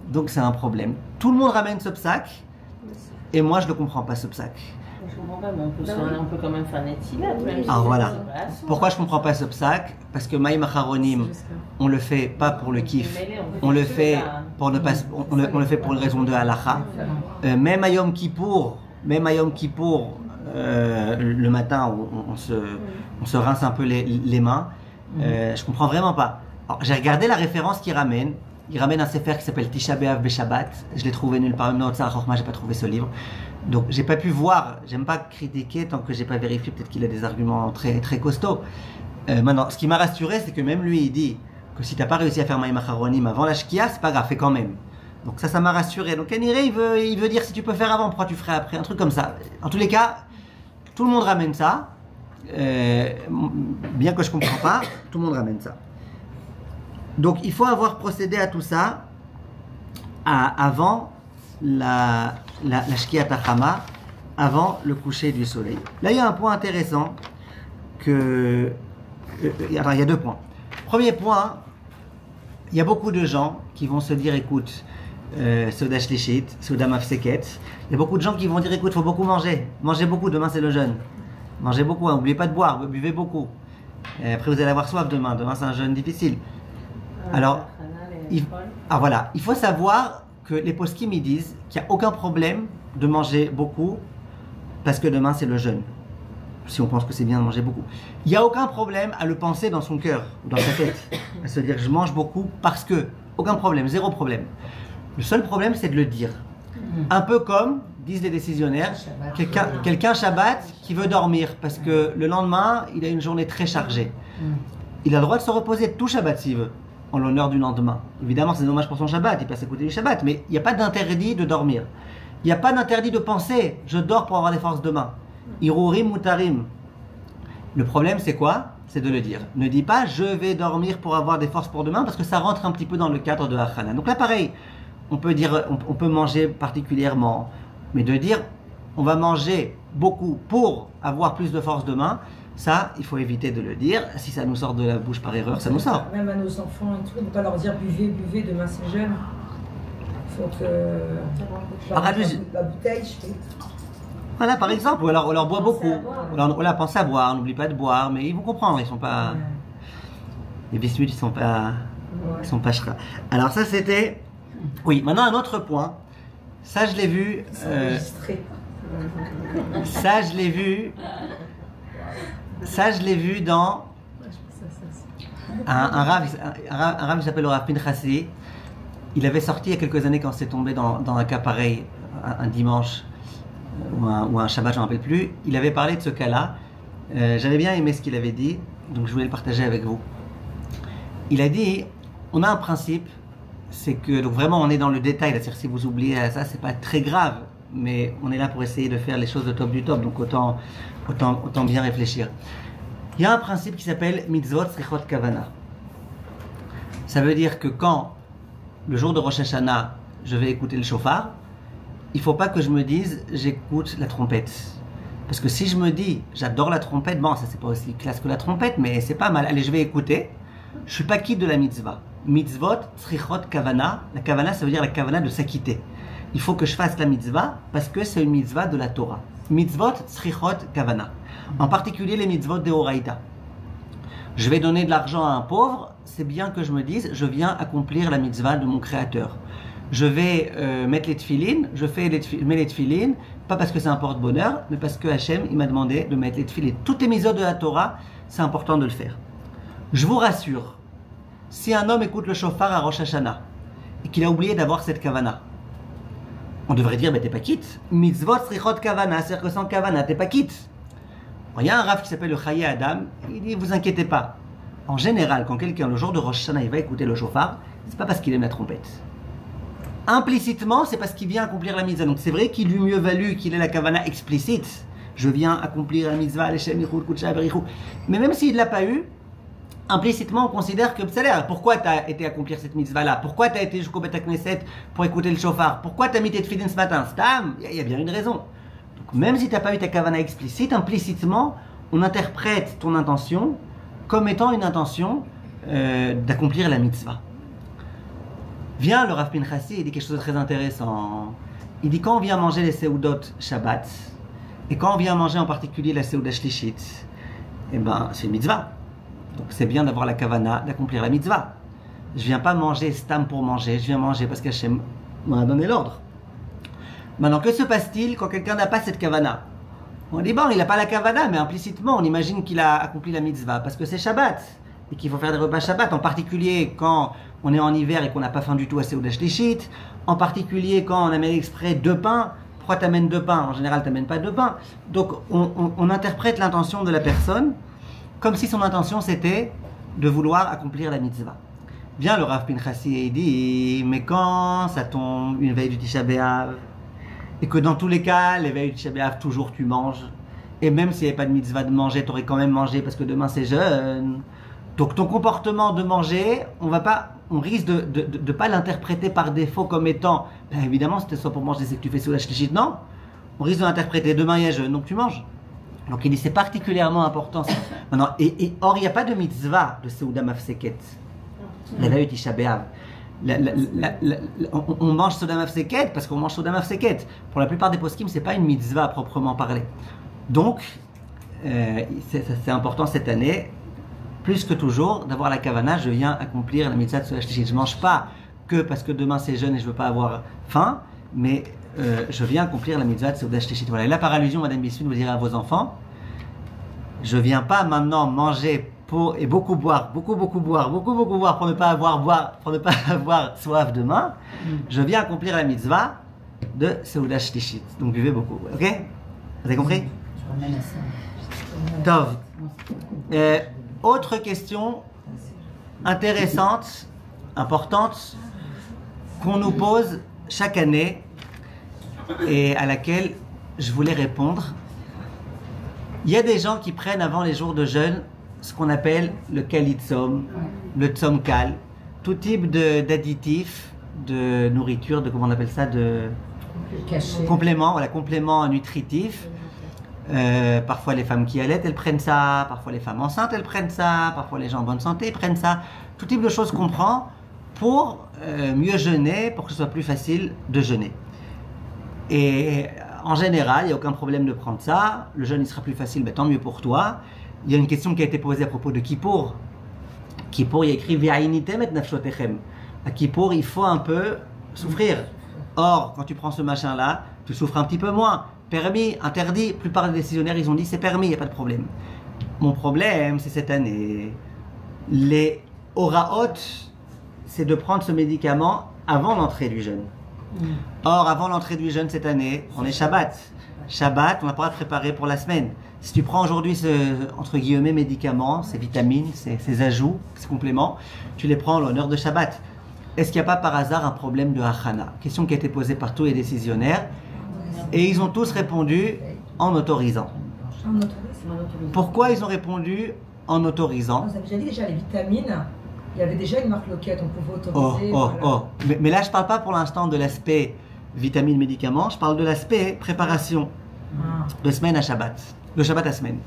S1: Donc c'est un problème. Tout le monde ramène ce psaque, et moi je ne comprends pas ce psaque.
S4: Je comprends pas, mais on peut quand même faire Netilat.
S1: Alors voilà. Pourquoi je ne comprends pas ce psaque? Parce que Maïm Acharonim, on le fait pas pour le kiff, on le fait pour ne pas, on le fait pour une raison de halacha. Même à Yom Kippour, le matin, on se rince un peu les mains. Je comprends vraiment pas. Alors, j'ai regardé la référence qu'il ramène. Il ramène un sefer qui s'appelle Tisha B'Av Beshabbat. Je l'ai trouvé nulle part. Même dans Tzar HaChochma, j'ai pas trouvé ce livre. Donc, j'ai pas pu voir. J'aime pas critiquer tant que j'ai pas vérifié. Peut-être qu'il a des arguments très, très costauds. Maintenant, ce qui m'a rassuré, c'est que même lui, il dit que si t'as pas réussi à faire Maïm Acharonim avant la Shkia, c'est pas grave, fais quand même. Donc ça m'a rassuré. Donc Aniré, il veut dire si tu peux faire avant, pourquoi tu ferais après, un truc comme ça. En tous les cas, tout le monde ramène ça. Bien que je comprends pas, tout le monde ramène ça. Donc il faut avoir procédé à tout ça avant la Shkiat HaChama, avant le coucher du soleil. Là, il y a un point intéressant que... Alors, il y a 2 points. Premier point, il y a beaucoup de gens qui vont se dire, écoute, Seuda Shlishit, Seuda Mafseket. Il y a beaucoup de gens qui vont dire écoute, il faut beaucoup manger. Mangez beaucoup, demain c'est le jeûne. Mangez beaucoup, n'oubliez pas de boire, buvez beaucoup. Et après vous allez avoir soif demain. Demain c'est un jeûne difficile. Alors, voilà, il faut savoir que les poskim ils disent qu'il n'y a aucun problème de manger beaucoup parce que demain c'est le jeûne. Si on pense que c'est bien de manger beaucoup. Il n'y a aucun problème à le penser dans son cœur ou dans sa tête. À se dire je mange beaucoup parce que. Aucun problème, zéro problème. Le seul problème c'est de le dire. Un peu comme disent les décisionnaires, quelqu'un Shabbat qui veut dormir parce que le lendemain il a une journée très chargée. Il a le droit de se reposer tout Shabbat s'il veut, en l'honneur du lendemain. Évidemment c'est dommage pour son Shabbat, il passe à côté du Shabbat, mais il n'y a pas d'interdit de dormir. Il n'y a pas d'interdit de penser je dors pour avoir des forces demain. Irurim mutarim. Le problème c'est quoi? C'est de le dire. Ne dis pas je vais dormir pour avoir des forces pour demain parce que ça rentre un petit peu dans le cadre de Hachana. Donc là pareil, on peut dire, on peut manger particulièrement, mais de dire on va manger beaucoup pour avoir plus de force demain, ça il faut éviter de le dire. Si ça nous sort de la bouche par erreur, ça nous sort.
S3: Même à nos enfants et tout, on ne peut pas leur dire buvez, buvez, demain c'est jeune. Il faut que la bouteille, je fais.
S1: Voilà, par exemple, ou alors on leur boit beaucoup. On leur pense à boire, n'oublie pas de boire, mais ils vont comprendre, ils sont pas. Les bismuth, ils sont pas. Ils sont pas chra. Alors, ça c'était. Oui, maintenant un autre point. Ça, je l'ai vu. Ça, je l'ai vu. Ça, je l'ai vu dans. Un rave qui s'appelle le Rav Pinchasi. Il avait sorti il y a quelques années quand c'est tombé dans un cas pareil, un dimanche. Ou un Shabbat, je ne me rappelle plus, il avait parlé de ce cas-là. J'avais bien aimé ce qu'il avait dit, donc je voulais le partager avec vous. Il a dit, on a un principe, c'est que, donc vraiment on est dans le détail, c'est-à-dire si vous oubliez ça, c'est pas très grave, mais on est là pour essayer de faire les choses de top du top, donc autant bien réfléchir. Il y a un principe qui s'appelle mitzvot srichot kavana. Ça veut dire que quand, le jour de Rosh Hashanah, je vais écouter le shofar, il ne faut pas que je me dise j'écoute la trompette. Parce que si je me dis j'adore la trompette, bon ça c'est pas aussi classe que la trompette, mais c'est pas mal, allez je vais écouter, je suis pas quitte de la mitzvah. Mitzvot, tzrichot, kavana. La kavana ça veut dire la kavana de s'acquitter. Il faut que je fasse la mitzvah parce que c'est une mitzvah de la Torah. Mitzvot, tzrichot, kavana. En particulier les mitzvot de Horaïta. Je vais donner de l'argent à un pauvre, c'est bien que je me dise je viens accomplir la mitzvah de mon créateur. Je vais mettre les tefilines, mets les tefilines, pas parce que c'est un porte-bonheur, mais parce que Hachem, il m'a demandé de mettre les tefilines. Toutes les mitzvot de la Torah, c'est important de le faire. Je vous rassure, si un homme écoute le shofar à Rosh Hashanah, et qu'il a oublié d'avoir cette kavana, on devrait dire, mais t'es pas quitte. Mitzvot srichot kavana, c'est-à-dire que sans kavana, t'es pas quitte. Il y a un raf qui s'appelle le Chaye Adam, il dit, vous inquiétez pas. En général, quand quelqu'un, le jour de Rosh Hashanah, il va écouter le shofar, c'est pas parce qu'il aime la trompette. Implicitement, c'est parce qu'il vient accomplir la mitzvah. Donc c'est vrai qu'il lui mieux valu qu'il ait la kavana explicite. Je viens accomplir la mitzvah, mais même s'il ne l'a pas eu, implicitement on considère que pourquoi tu as été accomplir cette mitzvah-là? Pourquoi tu as été jusqu'au Beth Knesset pour écouter le shofar? Pourquoi tu as mis tes tefillin ce matin? Il y a bien une raison. Donc même si tu n'as pas eu ta kavana explicite, implicitement, on interprète ton intention comme étant une intention d'accomplir la mitzvah. Vient le Rav Pinchasi et dit quelque chose de très intéressant. Il dit quand on vient manger les seudot Shabbat, et quand on vient manger en particulier la seuda shlishit, eh ben c'est une mitzvah. Donc c'est bien d'avoir la kavana, d'accomplir la mitzvah. Je viens pas manger stam pour manger, je viens manger parce qu'Hachem m'a donné l'ordre. Maintenant, que se passe-t-il quand quelqu'un n'a pas cette kavana? On dit bon, il n'a pas la kavana, mais implicitement on imagine qu'il a accompli la mitzvah parce que c'est Shabbat et qu'il faut faire des repas Shabbat, en particulier quand on est en hiver et qu'on n'a pas faim du tout à Seuda Shlishit, en particulier quand on amène exprès 2 pains. Pourquoi tu amènes 2 pains? En général, tu n'amènes pas 2 pains. Donc, on interprète l'intention de la personne comme si son intention c'était de vouloir accomplir la mitzvah. Vient le Rav Pinchasi et il dit mais quand ça tombe une veille du Tisha B'Av et que dans tous les cas, les veilles du Tisha B'Av, toujours tu manges, et même s'il n'y avait pas de mitzvah de manger, tu aurais quand même mangé parce que demain c'est jeûne. Donc ton comportement de manger, on risque de ne pas l'interpréter par défaut comme étant, ben évidemment, c'était soit pour manger, c'est que tu fais sous la shlishit, non. On risque de l'interpréter, demain il y a jeûne, donc tu manges. Donc il dit c'est particulièrement important. Maintenant, or il n'y a pas de mitzvah de Seuda Mafseket, la veille du Tisha B'Av. on mange Sodam Afseket parce qu'on mange Sodam Afseket. Pour la plupart des poskim, c'est pas une mitzvah à proprement parler. Donc, c'est important cette année, plus que toujours, d'avoir la kavana. Je viens accomplir la mitzvah de Seudah Shlichit. Je mange pas que parce que demain c'est jeûne et je veux pas avoir faim, mais je viens accomplir la mitzvah de Seudah Shlichit. Voilà. Et là, par allusion, Madame Bissoud, vous direz à vos enfants, je viens pas maintenant manger et beaucoup boire pour ne pas avoir soif demain. Je viens accomplir la mitzvah de Seudah Shlichit. Donc buvez beaucoup, ok? Vous avez compris? Tov. Autre question intéressante, importante, qu'on nous pose chaque année et à laquelle je voulais répondre. Il y a des gens qui prennent avant les jours de jeûne ce qu'on appelle le kalitzom, le tzom kal, tout type d'additifs, de nourriture, de comment on appelle ça, de compléments, voilà, compléments nutritifs. Parfois les femmes qui allaitent, elles prennent ça, parfois les femmes enceintes, elles prennent ça, parfois les gens en bonne santé prennent ça. Tout type de choses qu'on prend pour mieux jeûner, pour que ce soit plus facile de jeûner. Et en général, il n'y a aucun problème de prendre ça. Le jeûne, il sera plus facile, mais tant mieux pour toi. Il y a une question qui a été posée à propos de Kippour. Kippour, il y a écrit « Ve'ainitem et nafshotechem ». À Kippour, il faut un peu souffrir. Or, quand tu prends ce machin-là, tu souffres un petit peu moins. Permis, interdit, la plupart des décisionnaires, ils ont dit c'est permis, il n'y a pas de problème. Mon problème, c'est cette année. Les oraot, c'est de prendre ce médicament avant l'entrée du jeûne. Or, avant l'entrée du jeûne cette année, on est Shabbat. Shabbat, on n'a pas à préparer pour la semaine. Si tu prends aujourd'hui ce, entre guillemets, médicaments, ces vitamines, ces ajouts, ces compléments, tu les prends en l'honneur de Shabbat. Est-ce qu'il n'y a pas par hasard un problème de Hachana? Question qui a été posée par tous les décisionnaires. Et ils ont tous répondu en autorisant. Pourquoi ils ont répondu en autorisant?
S3: Vous avez déjà dit déjà les vitamines, il y avait déjà une marque loquette, on pouvait autoriser.
S1: Mais là je ne parle pas pour l'instant de l'aspect vitamines, médicaments, je parle de l'aspect préparation de semaine à Shabbat, de Shabbat à semaine.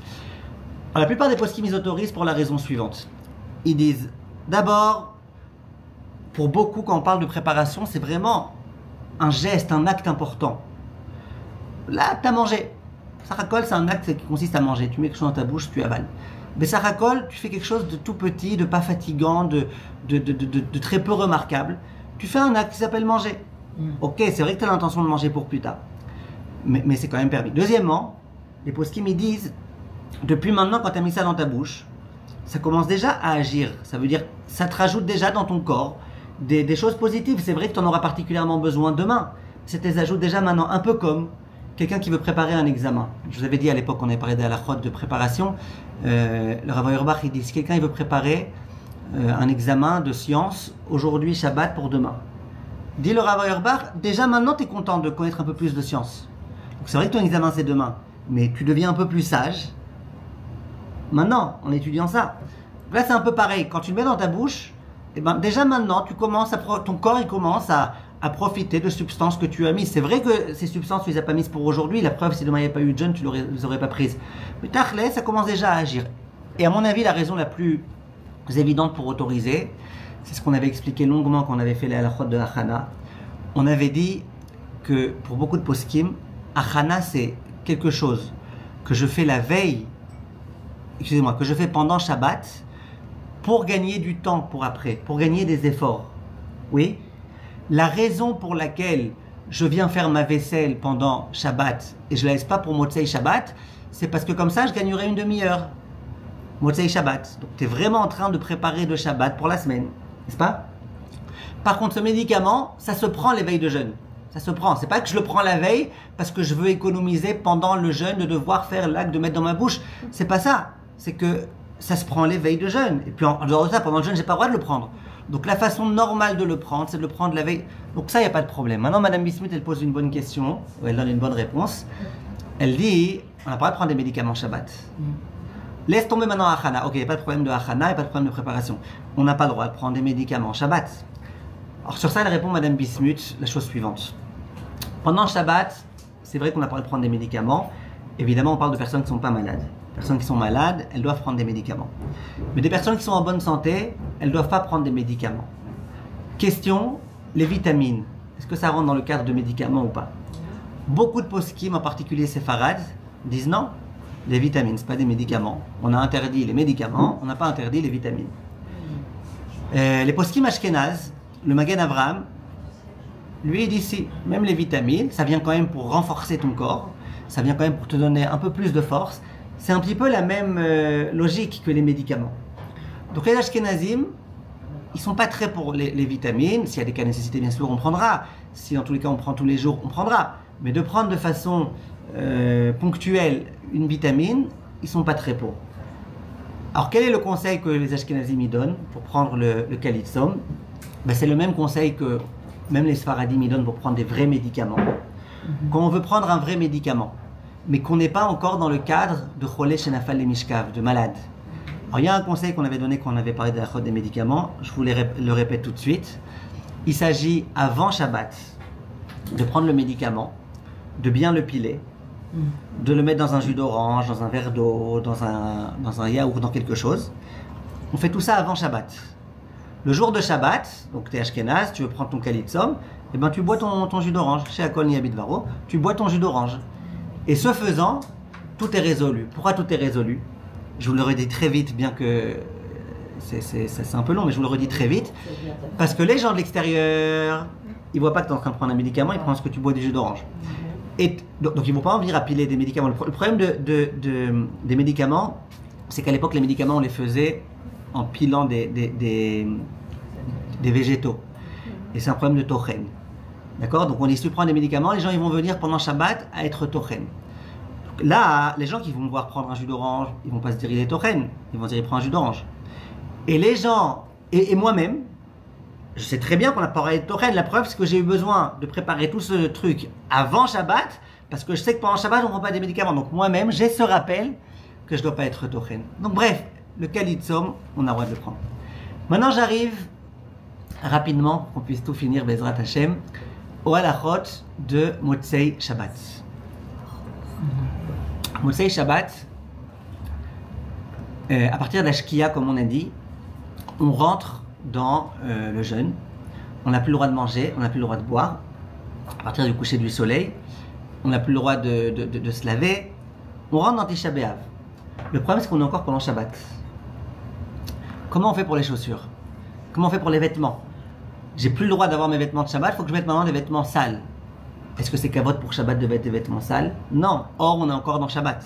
S1: Alors, la plupart des poskim ils autorisent pour la raison suivante. Ils disent d'abord, pour beaucoup quand on parle de préparation, c'est vraiment un geste, un acte important. Là, tu as mangé. Sarakol, c'est un acte qui consiste à manger. Tu mets quelque chose dans ta bouche, tu avales. Mais Sarakol, tu fais quelque chose de tout petit, de pas fatigant, de très peu remarquable. Tu fais un acte qui s'appelle manger. Ok, c'est vrai que tu as l'intention de manger pour plus tard. Mais c'est quand même permis. Deuxièmement, les poskim ils disent, depuis maintenant, quand tu as mis ça dans ta bouche, ça commence déjà à agir. Ça veut dire, ça te rajoute déjà dans ton corps des choses positives. C'est vrai que tu en auras particulièrement besoin demain. Ça te les ajoute déjà maintenant, un peu comme quelqu'un qui veut préparer un examen. Je vous avais dit à l'époque, on avait parlé de la halachot de préparation. Le Rav Auerbach, il dit, si quelqu'un il veut préparer un examen de sciences, aujourd'hui Shabbat pour demain. Dit le Rav Auerbach, déjà maintenant tu es content de connaître un peu plus de sciences. Donc c'est vrai que ton examen c'est demain, mais tu deviens un peu plus sage maintenant en étudiant ça. Là c'est un peu pareil, quand tu le mets dans ta bouche, eh ben, déjà maintenant tu commences ton corps il commence à profiter de substances que tu as mises. C'est vrai que ces substances, tu les as pas mises pour aujourd'hui. La preuve, si demain il n'y avait pas eu de jeûne, tu ne les aurais pas prises. Mais tachlé, ça commence déjà à agir. Et à mon avis, la raison la plus évidente pour autoriser, c'est ce qu'on avait expliqué longuement quand on avait fait la halachot de Achana. On avait dit que pour beaucoup de poskim, Achana, c'est quelque chose que je fais la veille, excusez-moi, que je fais pendant Shabbat pour gagner du temps pour après, pour gagner des efforts. Oui? La raison pour laquelle je viens faire ma vaisselle pendant Shabbat et je ne la laisse pas pour Motzei Shabbat, c'est parce que comme ça, je gagnerai une demi-heure. Motzei Shabbat. Donc, tu es vraiment en train de préparer le Shabbat pour la semaine. N'est-ce pas? Par contre, ce médicament, ça se prend les veilles de jeûne. Ça se prend. C'est pas que je le prends la veille parce que je veux économiser pendant le jeûne de devoir faire l'acte de mettre dans ma bouche. C'est pas ça. C'est que ça se prend les veilles de jeûne. Et puis, en dehors de ça, pendant le jeûne, j'ai pas le droit de le prendre. Donc la façon normale de le prendre, c'est de le prendre la veille. Donc ça, il n'y a pas de problème. Maintenant, Madame Bismuth, elle pose une bonne question, ou elle donne une bonne réponse. Elle dit, on n'a pas le droit de prendre des médicaments Shabbat. Laisse tomber maintenant Achana. Ok, il n'y a pas de problème de Achana, il n'y a pas de problème de préparation. On n'a pas le droit de prendre des médicaments Shabbat. Alors sur ça, elle répond, Madame Bismuth, la chose suivante. Pendant Shabbat, c'est vrai qu'on n'a pas le droit de prendre des médicaments. Évidemment, on parle de personnes qui ne sont pas malades. Les personnes qui sont malades, elles doivent prendre des médicaments. Mais des personnes qui sont en bonne santé, elles ne doivent pas prendre des médicaments. Question, les vitamines. Est-ce que ça rentre dans le cadre de médicaments ou pas? Beaucoup de poskim, en particulier séfarades, disent non. Les vitamines, ce pas des médicaments. On a interdit les médicaments, on n'a pas interdit les vitamines. Les poskim ashkénazes, le Magen Avraham, lui il dit si, même les vitamines, ça vient quand même pour renforcer ton corps, ça vient quand même pour te donner un peu plus de force. C'est un petit peu la même logique que les médicaments. Donc les ashkénazim, ils sont pas très pour les vitamines. S'il y a des cas de nécessité, bien sûr, on prendra. Si dans tous les cas on prend tous les jours, on prendra. Mais de prendre de façon ponctuelle une vitamine, ils sont pas très pour. Alors quel est le conseil que les ashkénazim y donnent pour prendre le kalitsom? Ben, c'est le même conseil que même les sfaradim y donnent pour prendre des vrais médicaments. Quand on veut prendre un vrai médicament, mais qu'on n'est pas encore dans le cadre de cholé shenafal le mishkav, de malade. Alors il y a un conseil qu'on avait donné quand on avait parlé de la chod des médicaments, je vous le répète tout de suite. Il s'agit avant Shabbat de prendre le médicament, de bien le piler, de le mettre dans un jus d'orange, dans un verre d'eau, dans un yaourt, dans quelque chose. On fait tout ça avant Shabbat. Le jour de Shabbat, donc tu es ashkénaz, tu veux prendre ton kalitsom, et ben tu bois ton jus d'orange. Chez Akol Niabit Varo, tu bois ton jus d'orange. Et ce faisant, tout est résolu. Pourquoi tout est résolu? Je vous le redis très vite, bien que c'est un peu long, mais je vous le redis très vite. Parce que les gens de l'extérieur, ils ne voient pas que tu es en train de prendre un médicament, ils pensent que tu bois du jus d'orange. Et donc ils ne vont pas en venir à piler des médicaments. Le problème des médicaments, c'est qu'à l'époque, les médicaments, on les faisait en pilant des végétaux. Et c'est un problème de tochen. D'accord? Donc on dit, si tu prends des médicaments, les gens ils vont venir pendant Shabbat à être tochen. Là, les gens qui vont me voir prendre un jus d'orange, ils vont pas se dire il est tochen, ils vont se dire il prend un jus d'orange. Et les gens, et moi-même, je sais très bien qu'on n'a pas parlé de tochen. La preuve, c'est que j'ai eu besoin de préparer tout ce truc avant Shabbat, parce que je sais que pendant Shabbat, on ne prend pas des médicaments. Donc moi-même, j'ai ce rappel que je ne dois pas être tochen. Donc bref, le kalitsom, on a le droit de le prendre. Maintenant, j'arrive rapidement, pour qu'on puisse tout finir, Bezrat Hashem, au halachot de Motzei Shabbat. Motzei Shabbat, à partir d'Ashkia, comme on a dit, on rentre dans le jeûne. On n'a plus le droit de manger, on n'a plus le droit de boire. À partir du coucher du soleil, on n'a plus le droit de se laver. On rentre dans Tisha B'Av. Le problème, c'est qu'on est encore pendant Shabbat. Comment on fait pour les chaussures? Comment on fait pour les vêtements? J'ai plus le droit d'avoir mes vêtements de Shabbat, il faut que je mette maintenant des vêtements sales. Est-ce que c'est kavod pour Shabbat de mettre des vêtements sales? Non. Or, on est encore dans Shabbat.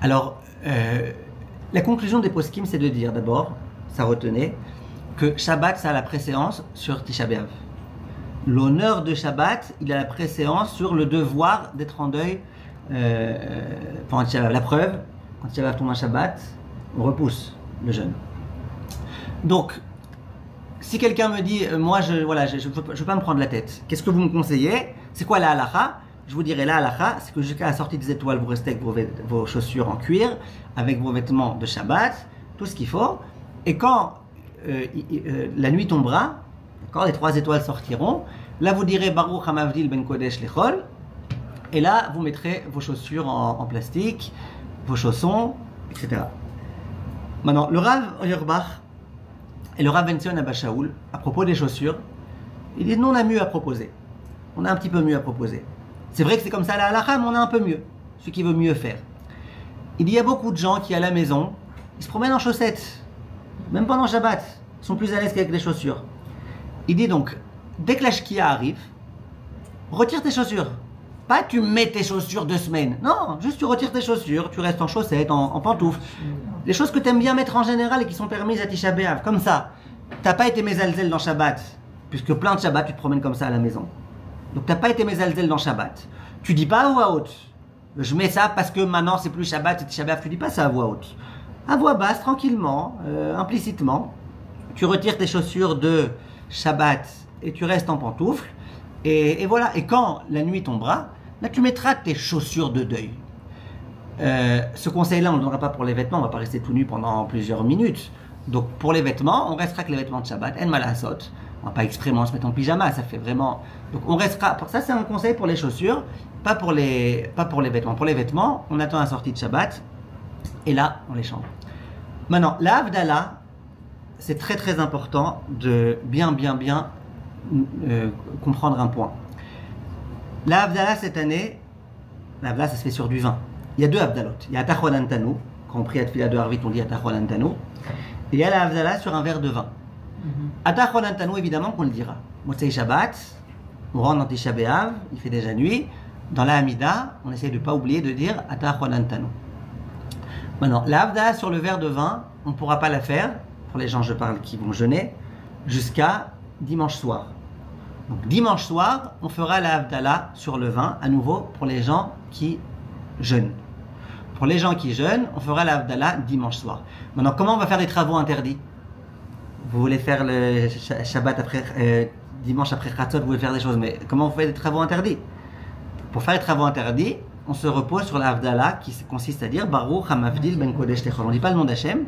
S1: Alors, la conclusion des poskim, c'est de dire d'abord, ça retenait, que Shabbat, ça a la préséance sur Tisha B'Av. L'honneur de Shabbat, il a la préséance sur le devoir d'être en deuil pendant Tisha B'Av. La preuve, quand Tisha B'Av tombe un Shabbat, on repousse le jeûne. Donc, si quelqu'un me dit, moi, je ne veux pas me prendre la tête, qu'est-ce que vous me conseillez? C'est quoi la halacha? Je vous dirais la halacha, c'est que jusqu'à la sortie des étoiles, vous restez avec vos chaussures en cuir, avec vos vêtements de Shabbat, tout ce qu'il faut. Et quand la nuit tombera, quand les 3 étoiles sortiront, là vous direz Baruch Hamavdil ben Kodesh Lechol, et là vous mettrez vos chaussures en plastique, vos chaussons, etc. Maintenant, le Rav Auerbach et le Rav Ben-Zion Abba Shaul, à propos des chaussures, ils disent nous on a mieux à proposer. On a un petit peu mieux à proposer. C'est vrai que c'est comme ça à la halakha, mais on a un peu mieux. Celui qui veut mieux faire. Il y a beaucoup de gens qui à la maison, ils se promènent en chaussettes. Même pendant Shabbat, ils sont plus à l'aise qu'avec les chaussures. Il dit donc, dès que la shkia arrive, retire tes chaussures. Pas tu mets tes chaussures 2 semaines. Non, juste tu retires tes chaussures, tu restes en chaussettes, en pantoufles. Les choses que tu aimes bien mettre en général et qui sont permises à Tisha B'Av, comme ça. T'as pas été mezalzel dans Shabbat, puisque plein de Shabbat tu te promènes comme ça à la maison. Donc t'as pas été mezalzel dans Shabbat. Tu dis pas à voix haute. Je mets ça parce que maintenant c'est plus Shabbat, c'est Tisha B'Av. Tu dis pas ça à voix haute. À voix basse, tranquillement, implicitement. Tu retires tes chaussures de Shabbat et tu restes en pantoufles. Et voilà. Et quand la nuit tombera, là tu mettras tes chaussures de deuil. Ce conseil-là, on ne le donnera pas pour les vêtements. On ne va pas rester tout nu pendant plusieurs minutes. Donc pour les vêtements, on restera avec les vêtements de Shabbat. En malasot. On ne va pas exprès se mettre en pyjama. Ça fait vraiment. Donc on restera. Ça c'est un conseil pour les chaussures, pas pour les vêtements. Pour les vêtements, on attend la sortie de Shabbat et là on les change. Maintenant, la Havdalah, c'est très très important de bien comprendre un point. La Havdalah cette année, la Havdalah ça se fait sur du vin. Il y a deux Havdalot. Il y a Atachon Antanu, quand on prie à Tfila de Harvit, on dit Atachon Antanu. Et il y a la Havdalah sur un verre de vin. Atachon Antanu, évidemment qu'on le dira. Motzei Shabbat, on rentre dans Tisha B'Av, il fait déjà nuit. Dans la Hamida, on essaie de ne pas oublier de dire Atachon Antanu. Maintenant, la Havdalah sur le verre de vin, on ne pourra pas la faire, pour les gens je parle qui vont jeûner, jusqu'à dimanche soir. Donc dimanche soir, on fera la Havdalah sur le vin, à nouveau pour les gens qui jeûnent. Pour les gens qui jeûnent, on fera la Havdalah dimanche soir. Maintenant, comment on va faire les travaux interdits? Vous voulez faire le Shabbat après, dimanche après Chatzot, vous voulez faire des choses, mais comment vous faites les travaux interdits? Pour faire les travaux interdits, on se repose sur la Havdalah qui consiste à dire Baruch HaMavdil Ben Kodesh Techol. On ne dit pas le nom d'Hachem,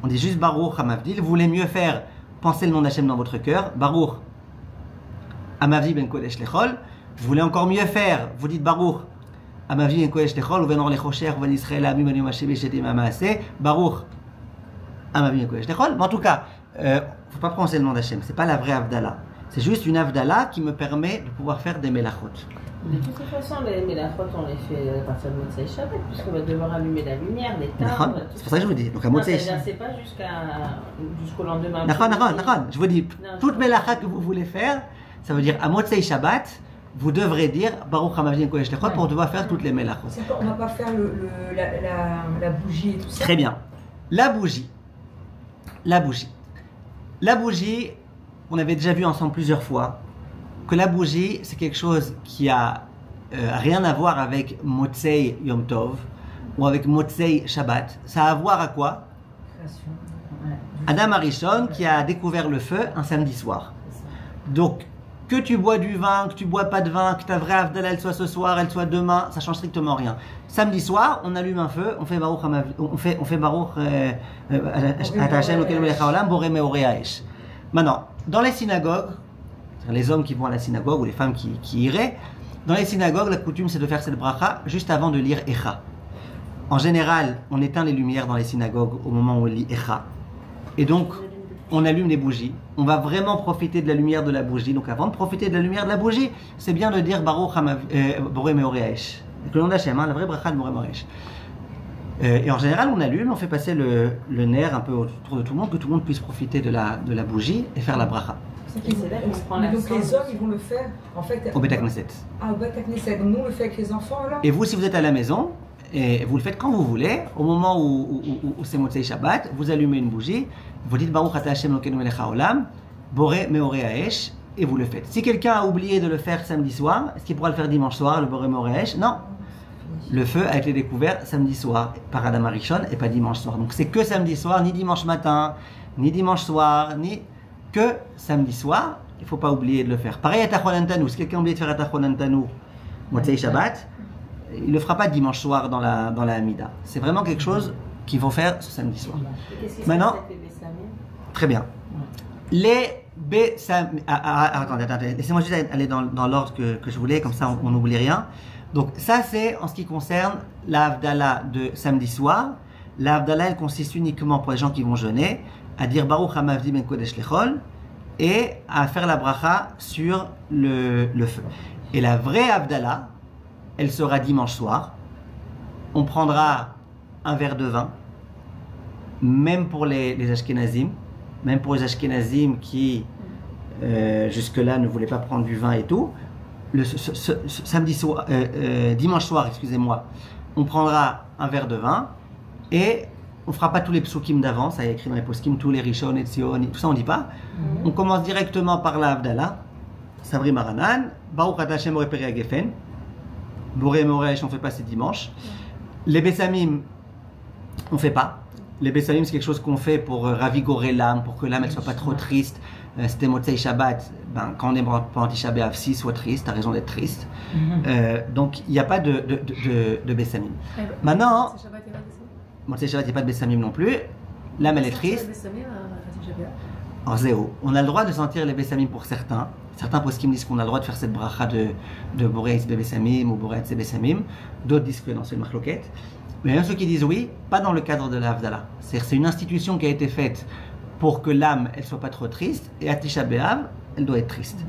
S1: on dit juste Baruch HaMavdil. Vous voulez mieux faire penser le nom d'Hachem dans votre cœur, Baruch HaMavdil Ben Kodesh Techol. Vous voulez encore mieux faire, vous dites Baruch HaMavdil Ben Kodesh Techol, ou Venor Lechosher, ou Ben Israël, Amim Ben Yomashim, Shetim Amaase, Baruch HaMavdil Ben Kodesh Techol. Mais en tout cas, il ne faut pas prononcer le nom d'Hachem, c'est pas la vraie Havdalah. C'est juste une Havdalah qui me permet de pouvoir faire des melachot.
S4: De toute façon, les melachot, on les fait à partir de Motzei Shabbat, puisqu'on va devoir allumer la lumière, l'éteindre.
S1: C'est pour ça que je vous dis. Donc à Motzei
S4: Shabbat. C'est pas jusqu'au lendemain.
S1: Je vous dis, toute melacha que vous voulez faire, ça veut dire à Motzei Shabbat, vous devrez dire Baruch HaMavdil Ben Kodesh Techol pour devoir faire toutes les melachot.
S3: On ne va pas faire la bougie et tout ça.
S1: Très bien. La bougie. La bougie, on avait déjà vu ensemble plusieurs fois que la bougie, c'est quelque chose qui a rien à voir avec Motzei Yom Tov ou avec Motzei Shabbat. Ça a à voir à quoi? Adam Arishon qui a découvert le feu un samedi soir. Donc, que tu bois du vin, que tu bois pas de vin, que ta vraie Havdalah elle soit ce soir, elle soit demain, ça change strictement rien. Samedi soir, on allume un feu, on fait Baruch Hashem Elokeinu melech haolam borei meorei ha'esh. Maintenant, dans les synagogues, les hommes qui vont à la synagogue ou les femmes qui iraient, dans les synagogues, la coutume c'est de faire cette bracha juste avant de lire Echa. En général, on éteint les lumières dans les synagogues au moment où on lit Echa. Et donc, on allume les bougies. On va vraiment profiter de la lumière de la bougie. Donc avant de profiter de la lumière de la bougie, c'est bien de dire Baruch borei meorei ha'esh. Avec le nom d'Hachem, la vraie bracha de borei meorei ha'esh. Et en général, on allume, on fait passer le nerf un peu autour de tout le monde, que tout le monde puisse profiter de la bougie et faire la bracha.
S3: Donc les hommes, ils vont le faire en fait
S1: au Bet HaKnesset.
S3: Ah, au Bet HaKnesset. Donc nous, on le fait avec les enfants alors.
S1: Et vous, si vous êtes à la maison, et vous le faites quand vous voulez, au moment où c'est Motzei Shabbat, vous allumez une bougie, vous dites Baruch Atah Hashem Elokeinu melech haolam, borei meorei ha'esh, et vous le faites. Si quelqu'un a oublié de le faire samedi soir, est-ce qu'il pourra le faire dimanche soir, le borei meorei ha'esh? Non. Le feu a été découvert samedi soir par Adam Arishon et pas dimanche soir. Donc c'est que samedi soir, ni dimanche matin, ni dimanche soir, ni que samedi soir. Il ne faut pas oublier de le faire. Pareil à Atachon Antanu. Si quelqu'un a oublié de faire Atachon Antanu, Motzei Shabbat, il ne le fera pas dimanche soir dans la Hamida. C'est vraiment quelque chose qu'il faut faire ce samedi soir. Maintenant, très bien. Les Bessamim. Attendez. Laissez-moi juste aller dans l'ordre que je voulais, comme ça on n'oublie rien. Donc ça c'est en ce qui concerne la Havdalah de samedi soir. La Havdalah elle consiste uniquement pour les gens qui vont jeûner à dire Baruch HaMavdil Ben Kodesh Techol et à faire la bracha sur le feu. Et la vraie Havdalah, elle sera dimanche soir. On prendra un verre de vin, même pour les Ashkenazim, même pour les Ashkenazim qui jusque-là ne voulaient pas prendre du vin et tout. Dimanche soir, excusez-moi, on prendra un verre de vin et on ne fera pas tous les psukim d'avant, ça y est écrit dans les poskim, tous les Rishon et Tzion, tout ça on ne dit pas. On commence directement par la Havdalah, Sabri Maranan, Baruch Atah Hashem Borei Peri HaGefen, Borei meorei ha'esh, on ne fait pas, c'est dimanche. Les Bessamim, on ne fait pas. Les Bessamim, c'est quelque chose qu'on fait pour ravigorer l'âme, pour que l'âme ne soit pas trop triste. C'était Motzei Shabbat, quand on est pendant Tisha B'Av, si sois triste, tu as raison d'être triste. Donc il n'y a pas de Bessamim. Maintenant, Motzei Shabbat, il n'y a pas de Bessamim non plus. L'âme elle est triste. Alors zéro. On a le droit de sentir les Bessamim pour certains. Certains poskim disent qu'on a le droit de faire cette bracha de Borei Bessamim ou Borei Bessamim. D'autres disent que non, c'est une marloquette. Mais même ceux qui disent oui, pas dans le cadre de la Havdalah. C'est une institution qui a été faite pour que l'âme, elle soit pas trop triste, et à Tisha B'Av, elle doit être triste.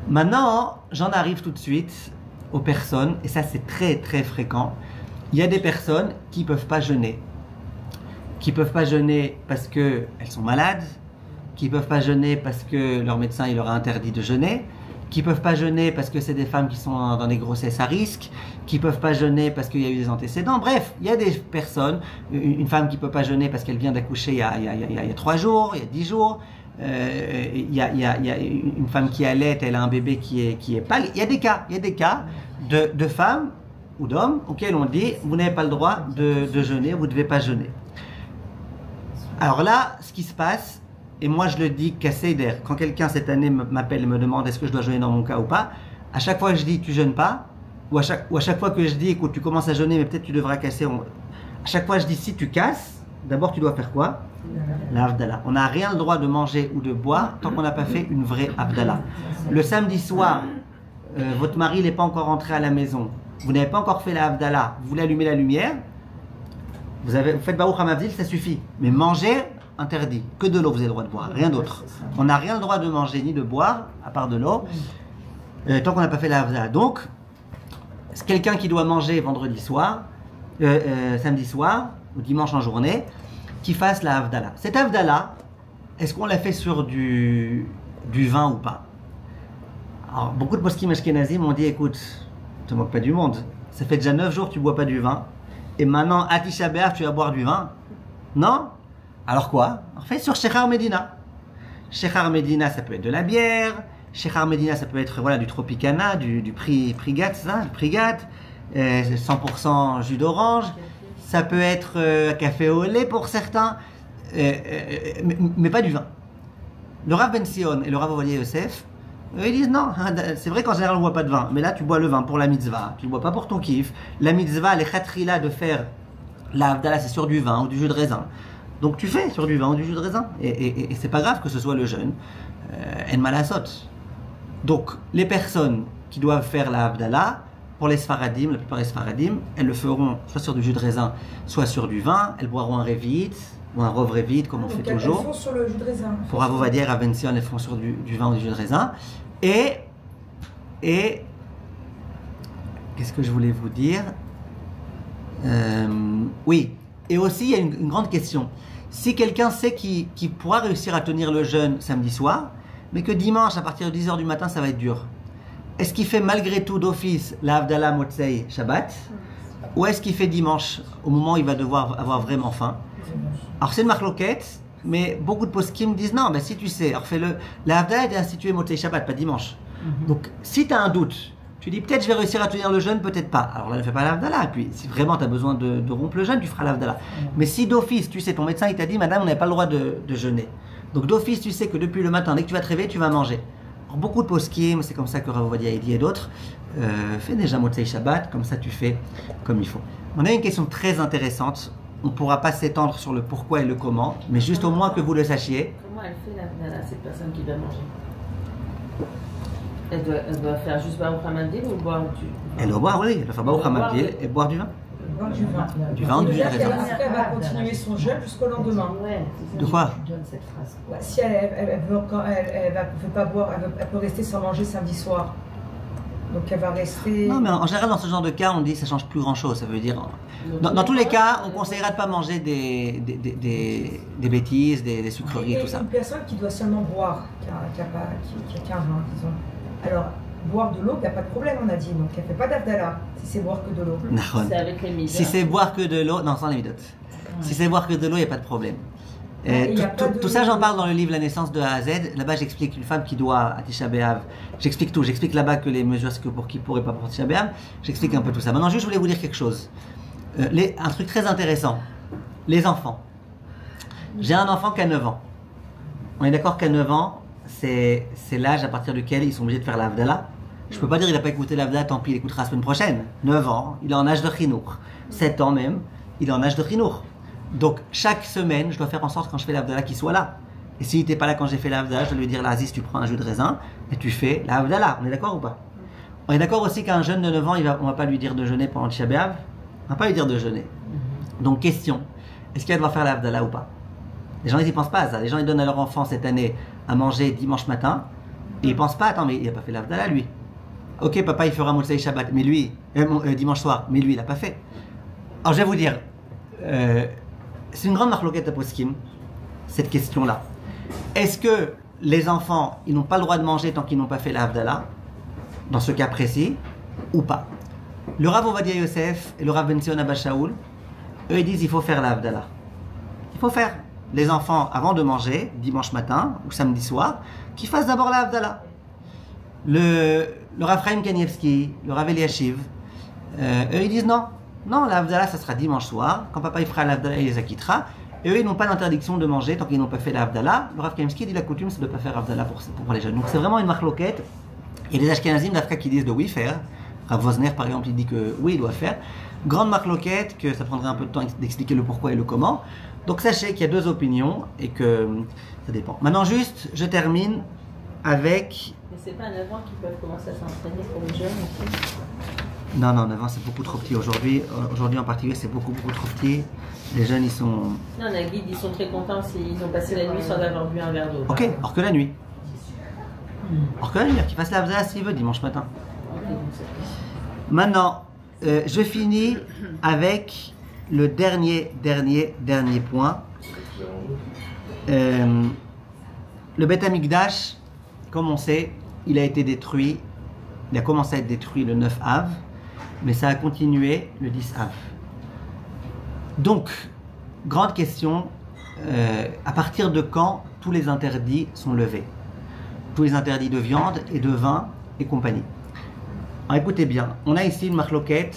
S1: Maintenant, j'en arrive tout de suite aux personnes, et ça c'est très très fréquent, il y a des personnes qui peuvent pas jeûner. Qui peuvent pas jeûner parce qu'elles sont malades, qui peuvent pas jeûner parce que leur médecin il leur a interdit de jeûner, qui peuvent pas jeûner parce que c'est des femmes qui sont dans des grossesses à risque, qui peuvent pas jeûner parce qu'il y a eu des antécédents. Bref, il y a des personnes, une femme qui peut pas jeûner parce qu'elle vient d'accoucher il y a 3 jours, il y a 10 jours, il y a une femme qui allait, elle a un bébé qui est pâle. Il y a des cas de femmes ou d'hommes auxquels on dit vous n'avez pas le droit de jeûner, vous ne devez pas jeûner. Alors là, ce qui se passe, et moi je le dis qu'à Seder, quand quelqu'un cette année m'appelle et me demande est-ce que je dois jeûner dans mon cas ou pas, à chaque fois que je dis tu jeûnes pas, ou à chaque fois que je dis écoute tu commences à jeûner mais peut-être tu devras casser, à chaque fois je dis si tu casses, d'abord tu dois faire quoi? La Havdalah. On n'a rien le droit de manger ou de boire tant qu'on n'a pas fait une vraie Havdalah. Le samedi soir, votre mari n'est pas encore rentré à la maison, vous n'avez pas encore fait la Havdalah, vous voulez allumer la lumière, vous faites Baruch HaMavdil, ça suffit. Mais manger, interdit. Que de l'eau, vous avez le droit de boire, rien d'autre. On n'a rien le droit de manger ni de boire, à part de l'eau, tant qu'on n'a pas fait la Havdalah. Donc, c'est quelqu'un qui doit manger vendredi soir, samedi soir, ou dimanche en journée, qui fasse la Havdalah. Cette Havdalah, est-ce qu'on la fait sur du vin ou pas? Alors, beaucoup de poskim ashkenazim m'ont dit, écoute, ne te moque pas du monde, ça fait déjà 9 jours que tu ne bois pas du vin, et maintenant, à Tisha B'Av, tu vas boire du vin? Non? Alors quoi? En fait, sur Shechar Medina. Shechar Medina, ça peut être de la bière. Shechar Medina, ça peut être voilà, du Tropicana, du Prigat, ça, du Prigat, 100% jus d'orange. Ça peut être café au lait pour certains, mais pas du vin. Le Rav Ben Sion et le Rav Ovadia Yosef, eux, ils disent non, c'est vrai qu'en général on ne boit pas de vin, mais là tu bois le vin pour la mitzvah, tu ne bois pas pour ton kiff. La mitzvah, les khatrila de faire la Havdalah, c'est sur du vin ou du jus de raisin. Donc tu fais sur du vin ou du jus de raisin. Et c'est pas grave que ce soit le jeûne. En malasot. Donc les personnes qui doivent faire la Havdalah, pour les Sfaradim, la plupart des Sfaradim, elles le feront soit sur du jus de raisin, soit sur du vin. Elles boiront un révit ou un rov révit, comme on fait toujours. Elles
S3: font sur le jus de raisin.
S1: Pour Avovadia et Rav Ben Sion, elles font sur du vin ou du jus de raisin. Et qu'est-ce que je voulais vous dire? Oui. Et aussi, il y a une grande question. Si quelqu'un sait qu'il pourra réussir à tenir le jeûne samedi soir, mais que dimanche, à partir de 10h du matin, ça va être dur, est-ce qu'il fait malgré tout d'office la Havdalah Motzei Shabbat, ou est-ce qu'il fait dimanche, au moment où il va devoir avoir vraiment faim? Alors c'est une marloquette, mais beaucoup de poskim disent non, ben si tu sais, alors fais-le. La Havdalah est instituée Motzei Shabbat, pas dimanche. Donc si tu as un doute, tu dis peut-être je vais réussir à tenir le jeûne, peut-être pas. Alors là, ne fais pas la Havdalah. Puis si vraiment tu as besoin de rompre le jeûne, tu feras la Havdalah. Mais si d'office, tu sais, ton médecin il t'a dit madame, on n'a pas le droit de jeûner. Donc d'office, tu sais que depuis le matin, dès que tu vas te réveiller, tu vas manger. Alors, beaucoup de poskim, c'est comme ça que Rav Ovadia dit et d'autres, fais déjà Motzei Shabbat, comme ça tu fais comme il faut. On a une question très intéressante. On ne pourra pas s'étendre sur le pourquoi et le comment, mais juste au moins que vous le sachiez.
S4: Comment elle fait la cette personne qui doit manger? Elle doit faire juste Baruch HaMavdil ou boire du vin?
S1: Elle doit boire, oui, elle doit faire Baruch HaMavdil et boire du vin.
S3: Du vin.
S1: Du vin, du jus de raisin.
S3: Elle va continuer son jeûne jusqu'au lendemain.
S4: Ouais,
S1: De quoi?
S3: Ouais, si elle veut pas boire, elle peut rester sans manger samedi soir. Donc elle va rester...
S1: Non, mais en général, dans ce genre de cas, on dit que ça ne change plus grand-chose. Ça veut dire... Dans tous les cas, on conseillera de ne pas manger des bêtises, des sucreries, tout ça.
S3: Une personne qui doit seulement boire, qui a qu'un vin, disons. Alors, boire de l'eau, il n'y a pas de problème, on a dit. Donc elle ne fait pas d'Havdalah si c'est boire que de l'eau.
S4: C'est avec les midotes.
S1: Si c'est boire que de l'eau... Non, sans les midotes. Si c'est boire que de l'eau, il n'y a pas de problème. Tout ça, j'en parle dans le livre La naissance de A à Z. Là-bas, j'explique une femme qui doit à Tisha B'Av. J'explique tout. J'explique là-bas que les mesures, c'est que pour Kippour et pas pour Tisha B'Av. J'explique un peu tout ça. Maintenant, juste, je voulais vous dire quelque chose. Un truc très intéressant. Les enfants. J'ai un enfant qui a 9 ans. On est d'accord qu'à 9 ans, c'est l'âge à partir duquel ils sont obligés de faire la Havdalah. Je ne peux pas dire qu'il n'a pas écouté la Havdalah, tant pis, il écoutera la semaine prochaine. 9 ans, il est en âge de Chinour. 7 ans même, il est en âge de Chinour. Donc, chaque semaine, je dois faire en sorte quand je fais la Havdalah qu'il soit là. Et s'il n'était pas là quand j'ai fait la Havdalah, je dois lui dire, là, Aziz, tu prends un jus de raisin et tu fais la Havdalah. On est d'accord ou pas? On est d'accord aussi qu'un jeune de 9 ans, on ne va pas lui dire de jeûner pendant Tisha B'Av. On ne va pas lui dire de jeûner. Donc, question, est-ce qu'elle doit faire la Havdalah ou pas? Les gens, ils n'y pensent pas à ça. Les gens, ils donnent à leur enfant cette année à manger dimanche matin. Et ils ne pensent pas, attends, mais il n'a pas fait l'Havdalah, lui. Ok, papa, il fera Motsei Shabbat, mais lui, dimanche soir, mais lui, il n'a pas fait. Alors, je vais vous dire, c'est une grande marloquette à poskim, cette question-là. Est-ce que les enfants, ils n'ont pas le droit de manger tant qu'ils n'ont pas fait l'Havdalah, dans ce cas précis, ou pas? Le Rav Ovadia Yosef et le Rav Ben Zion Abba Shaul, eux, ils disent il faut faire l'Havdalah. Il faut faire. Les enfants, avant de manger, dimanche matin ou samedi soir, qu'ils fassent d'abord l'Havdalah. Le Rav Chaim Kanievski, le Rav Eliashiv, eux, ils disent non. Non, l'Havdalah, ça sera dimanche soir. Quand papa il fera l'Havdalah, il les acquittera. Et eux, ils n'ont pas d'interdiction de manger tant qu'ils n'ont pas fait l'Havdalah. Le Rav Kanievski dit la coutume, c'est de ne pas faire l'Havdalah pour les jeunes. Donc c'est vraiment une marloquette. Il y a des Ashkenazim d'Afka qui disent de oui faire. Rav Wosner, par exemple, il dit que oui, il doit faire. Grande marloquette, que ça prendrait un peu de temps d'expliquer le pourquoi et le comment. Donc sachez qu'il y a deux opinions et que ça dépend. Maintenant, juste, je termine avec...
S4: Mais c'est pas à 9 ans qu'ils peuvent commencer à s'entraîner pour les jeunes aussi?
S1: Non, 9 ans, c'est beaucoup trop petit. Aujourd'hui en particulier, c'est beaucoup trop petit. Les jeunes, ils sont...
S4: Non, la guide, ils sont très contents s'ils ont passé la nuit sans avoir bu un verre d'eau.
S1: Ok, hors que la nuit. Hors que la nuit, qu'il fasse la Havdalah s'il veut, dimanche matin. Maintenant, je finis avec le dernier point. Le Beth Amikdash, comme on sait, il a été détruit. Il a commencé à être détruit le 9 Av, mais ça a continué le 10 Av. Donc, grande question, à partir de quand tous les interdits sont levés? Tous les interdits de viande et de vin et compagnie. Alors écoutez bien, on a ici une marloquette,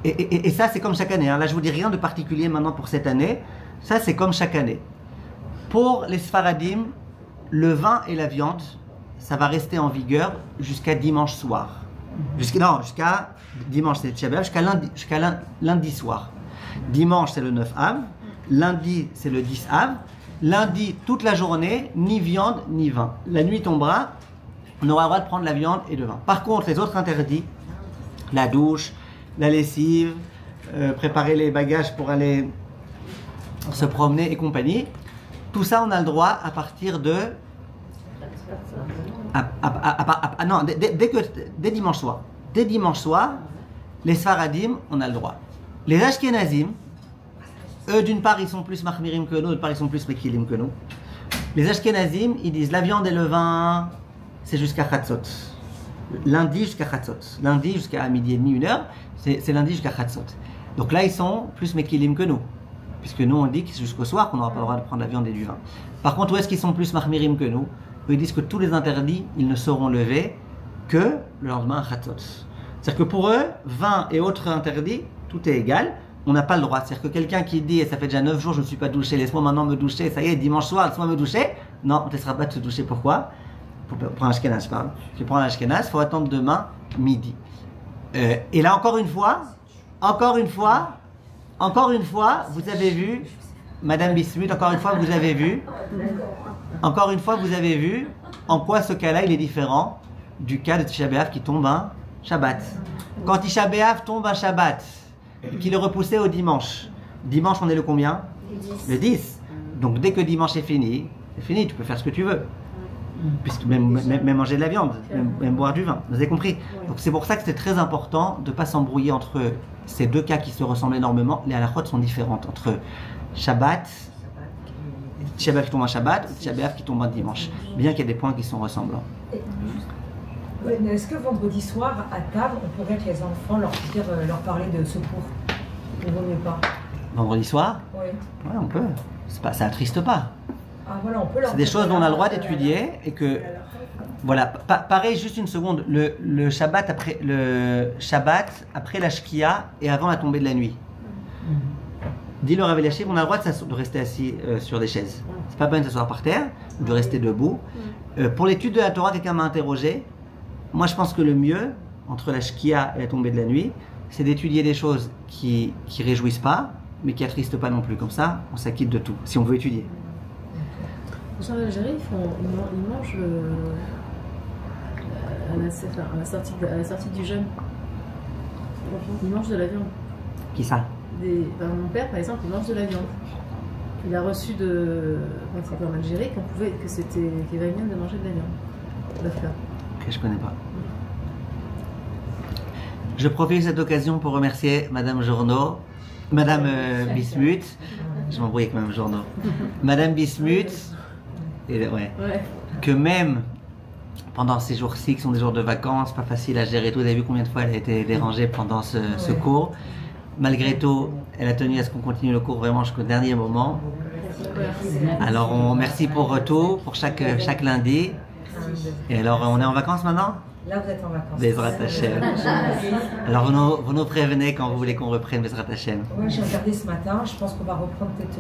S1: et ça c'est comme chaque année. Hein. Là je vous dis rien de particulier maintenant pour cette année, ça c'est comme chaque année. Pour les Sfaradim, le vin et la viande, ça va rester en vigueur jusqu'à dimanche soir. Jusqu'à dimanche c'est Tchab B'Av, jusqu'à lundi soir. Dimanche c'est le 9 Av, lundi c'est le 10 Av, lundi toute la journée, ni viande ni vin. La nuit tombera, on aura le droit de prendre la viande et le vin. Par contre, les autres interdits, la douche, la lessive, préparer les bagages pour aller se promener et compagnie, tout ça on a le droit à partir de... non, dès dimanche soir. Dès dimanche soir, les Sfaradim, on a le droit. Les Ashkenazim, eux d'une part ils sont plus mahmirim que nous, d'autre part ils sont plus mekilim que nous. Les Ashkenazim, ils disent la viande et le vin, c'est jusqu'à Chatzot. Lundi jusqu'à Chatzot. Lundi jusqu'à midi et demi, 1h, c'est lundi jusqu'à Chatzot. Donc là, ils sont plus mekilim que nous. Puisque nous, on dit que c'est jusqu'au soir qu'on n'aura pas le droit de prendre la viande et du vin. Par contre, où est-ce qu'ils sont plus mahmirim que nous? Eux, ils disent que tous les interdits, ils ne seront levés que le lendemain à Chatzot. C'est-à-dire que pour eux, vin et autres interdits, tout est égal. On n'a pas le droit. C'est-à-dire que quelqu'un qui dit, ça fait déjà 9 jours, je ne me suis pas douché, laisse-moi maintenant me doucher, ça y est, dimanche soir, laisse-moi me doucher. Non, on ne te laissera pas de se doucher. Pourquoi? Pour un Ashkenaz, je parle. Tu prends un Ashkenaz, il faut attendre demain midi. Et là, encore une fois, vous avez vu, Madame Bismuth, encore une fois, vous avez vu en quoi ce cas-là, il est différent du cas de Tisha B'Av qui tombe un Shabbat. Quand Tisha B'Av tombe un Shabbat, qu'il est repoussé au dimanche. Dimanche, on est le combien? Le 10. Donc, dès que dimanche est fini, c'est fini, tu peux faire ce que tu veux. Puisque même manger de la viande, même boire du vin. Vous avez compris? Donc c'est pour ça que c'est très important de ne pas s'embrouiller entre ces deux cas qui se ressemblent énormément. Les halakhot sont différentes entre Shabbat, Tisha B'Av qui tombe un Shabbat, ou Tisha B'Av qui tombe un dimanche. Bien qu'il y ait des points qui sont ressemblants.
S3: Est-ce que vendredi soir, à table, on pourrait avec les enfants leur parler de secours? Il vaut mieux pas.
S1: Vendredi soir?
S3: Oui.
S1: Ouais, on peut. Ça attriste pas.
S3: Ah, voilà, on peut leur...
S1: C'est des choses dont on a le droit d'étudier et que... Voilà, pareil, juste une seconde. Le Shabbat après la Shkia et avant la tombée de la nuit. Dit le Rav Eliashiv, on a le droit de rester assis sur des chaises. C'est pas bien de s'asseoir par terre, de rester debout. Pour l'étude de la Torah, quelqu'un m'a interrogé. Moi, je pense que le mieux, entre la Shkia et la tombée de la nuit, c'est d'étudier des choses qui réjouissent pas, mais qui attristent pas non plus. Comme ça, on s'acquitte de tout, si on veut étudier.
S4: En Algérie, ils mangent à la sortie du jeûne. Ils mangent de la viande.
S1: Qui ça?
S4: Mon père, par exemple, il mange de la viande.
S5: Il a reçu quand c'était en Algérie que c'était qu'il valait bien de manger de la viande. D'affaire.
S1: Que je connais pas. Je profite de cette occasion pour remercier Madame Bismuth. Je m'embrouille avec Madame Journeau. Madame Bismuth, que même pendant ces jours-ci, qui sont des jours de vacances, pas facile à gérer tout. Vous avez vu combien de fois elle a été dérangée pendant ce cours. Malgré tout, elle a tenu à ce qu'on continue le cours vraiment jusqu'au dernier moment. Alors, merci pour tout, pour chaque lundi. Et alors, on est en vacances maintenant?
S3: Là, vous êtes en vacances.
S1: Bezrat Hashem. Alors, vous nous prévenez quand vous voulez qu'on reprenne Bezrat Hashem.
S3: Oui, j'ai regardé ce matin. Je pense qu'on va reprendre peut-être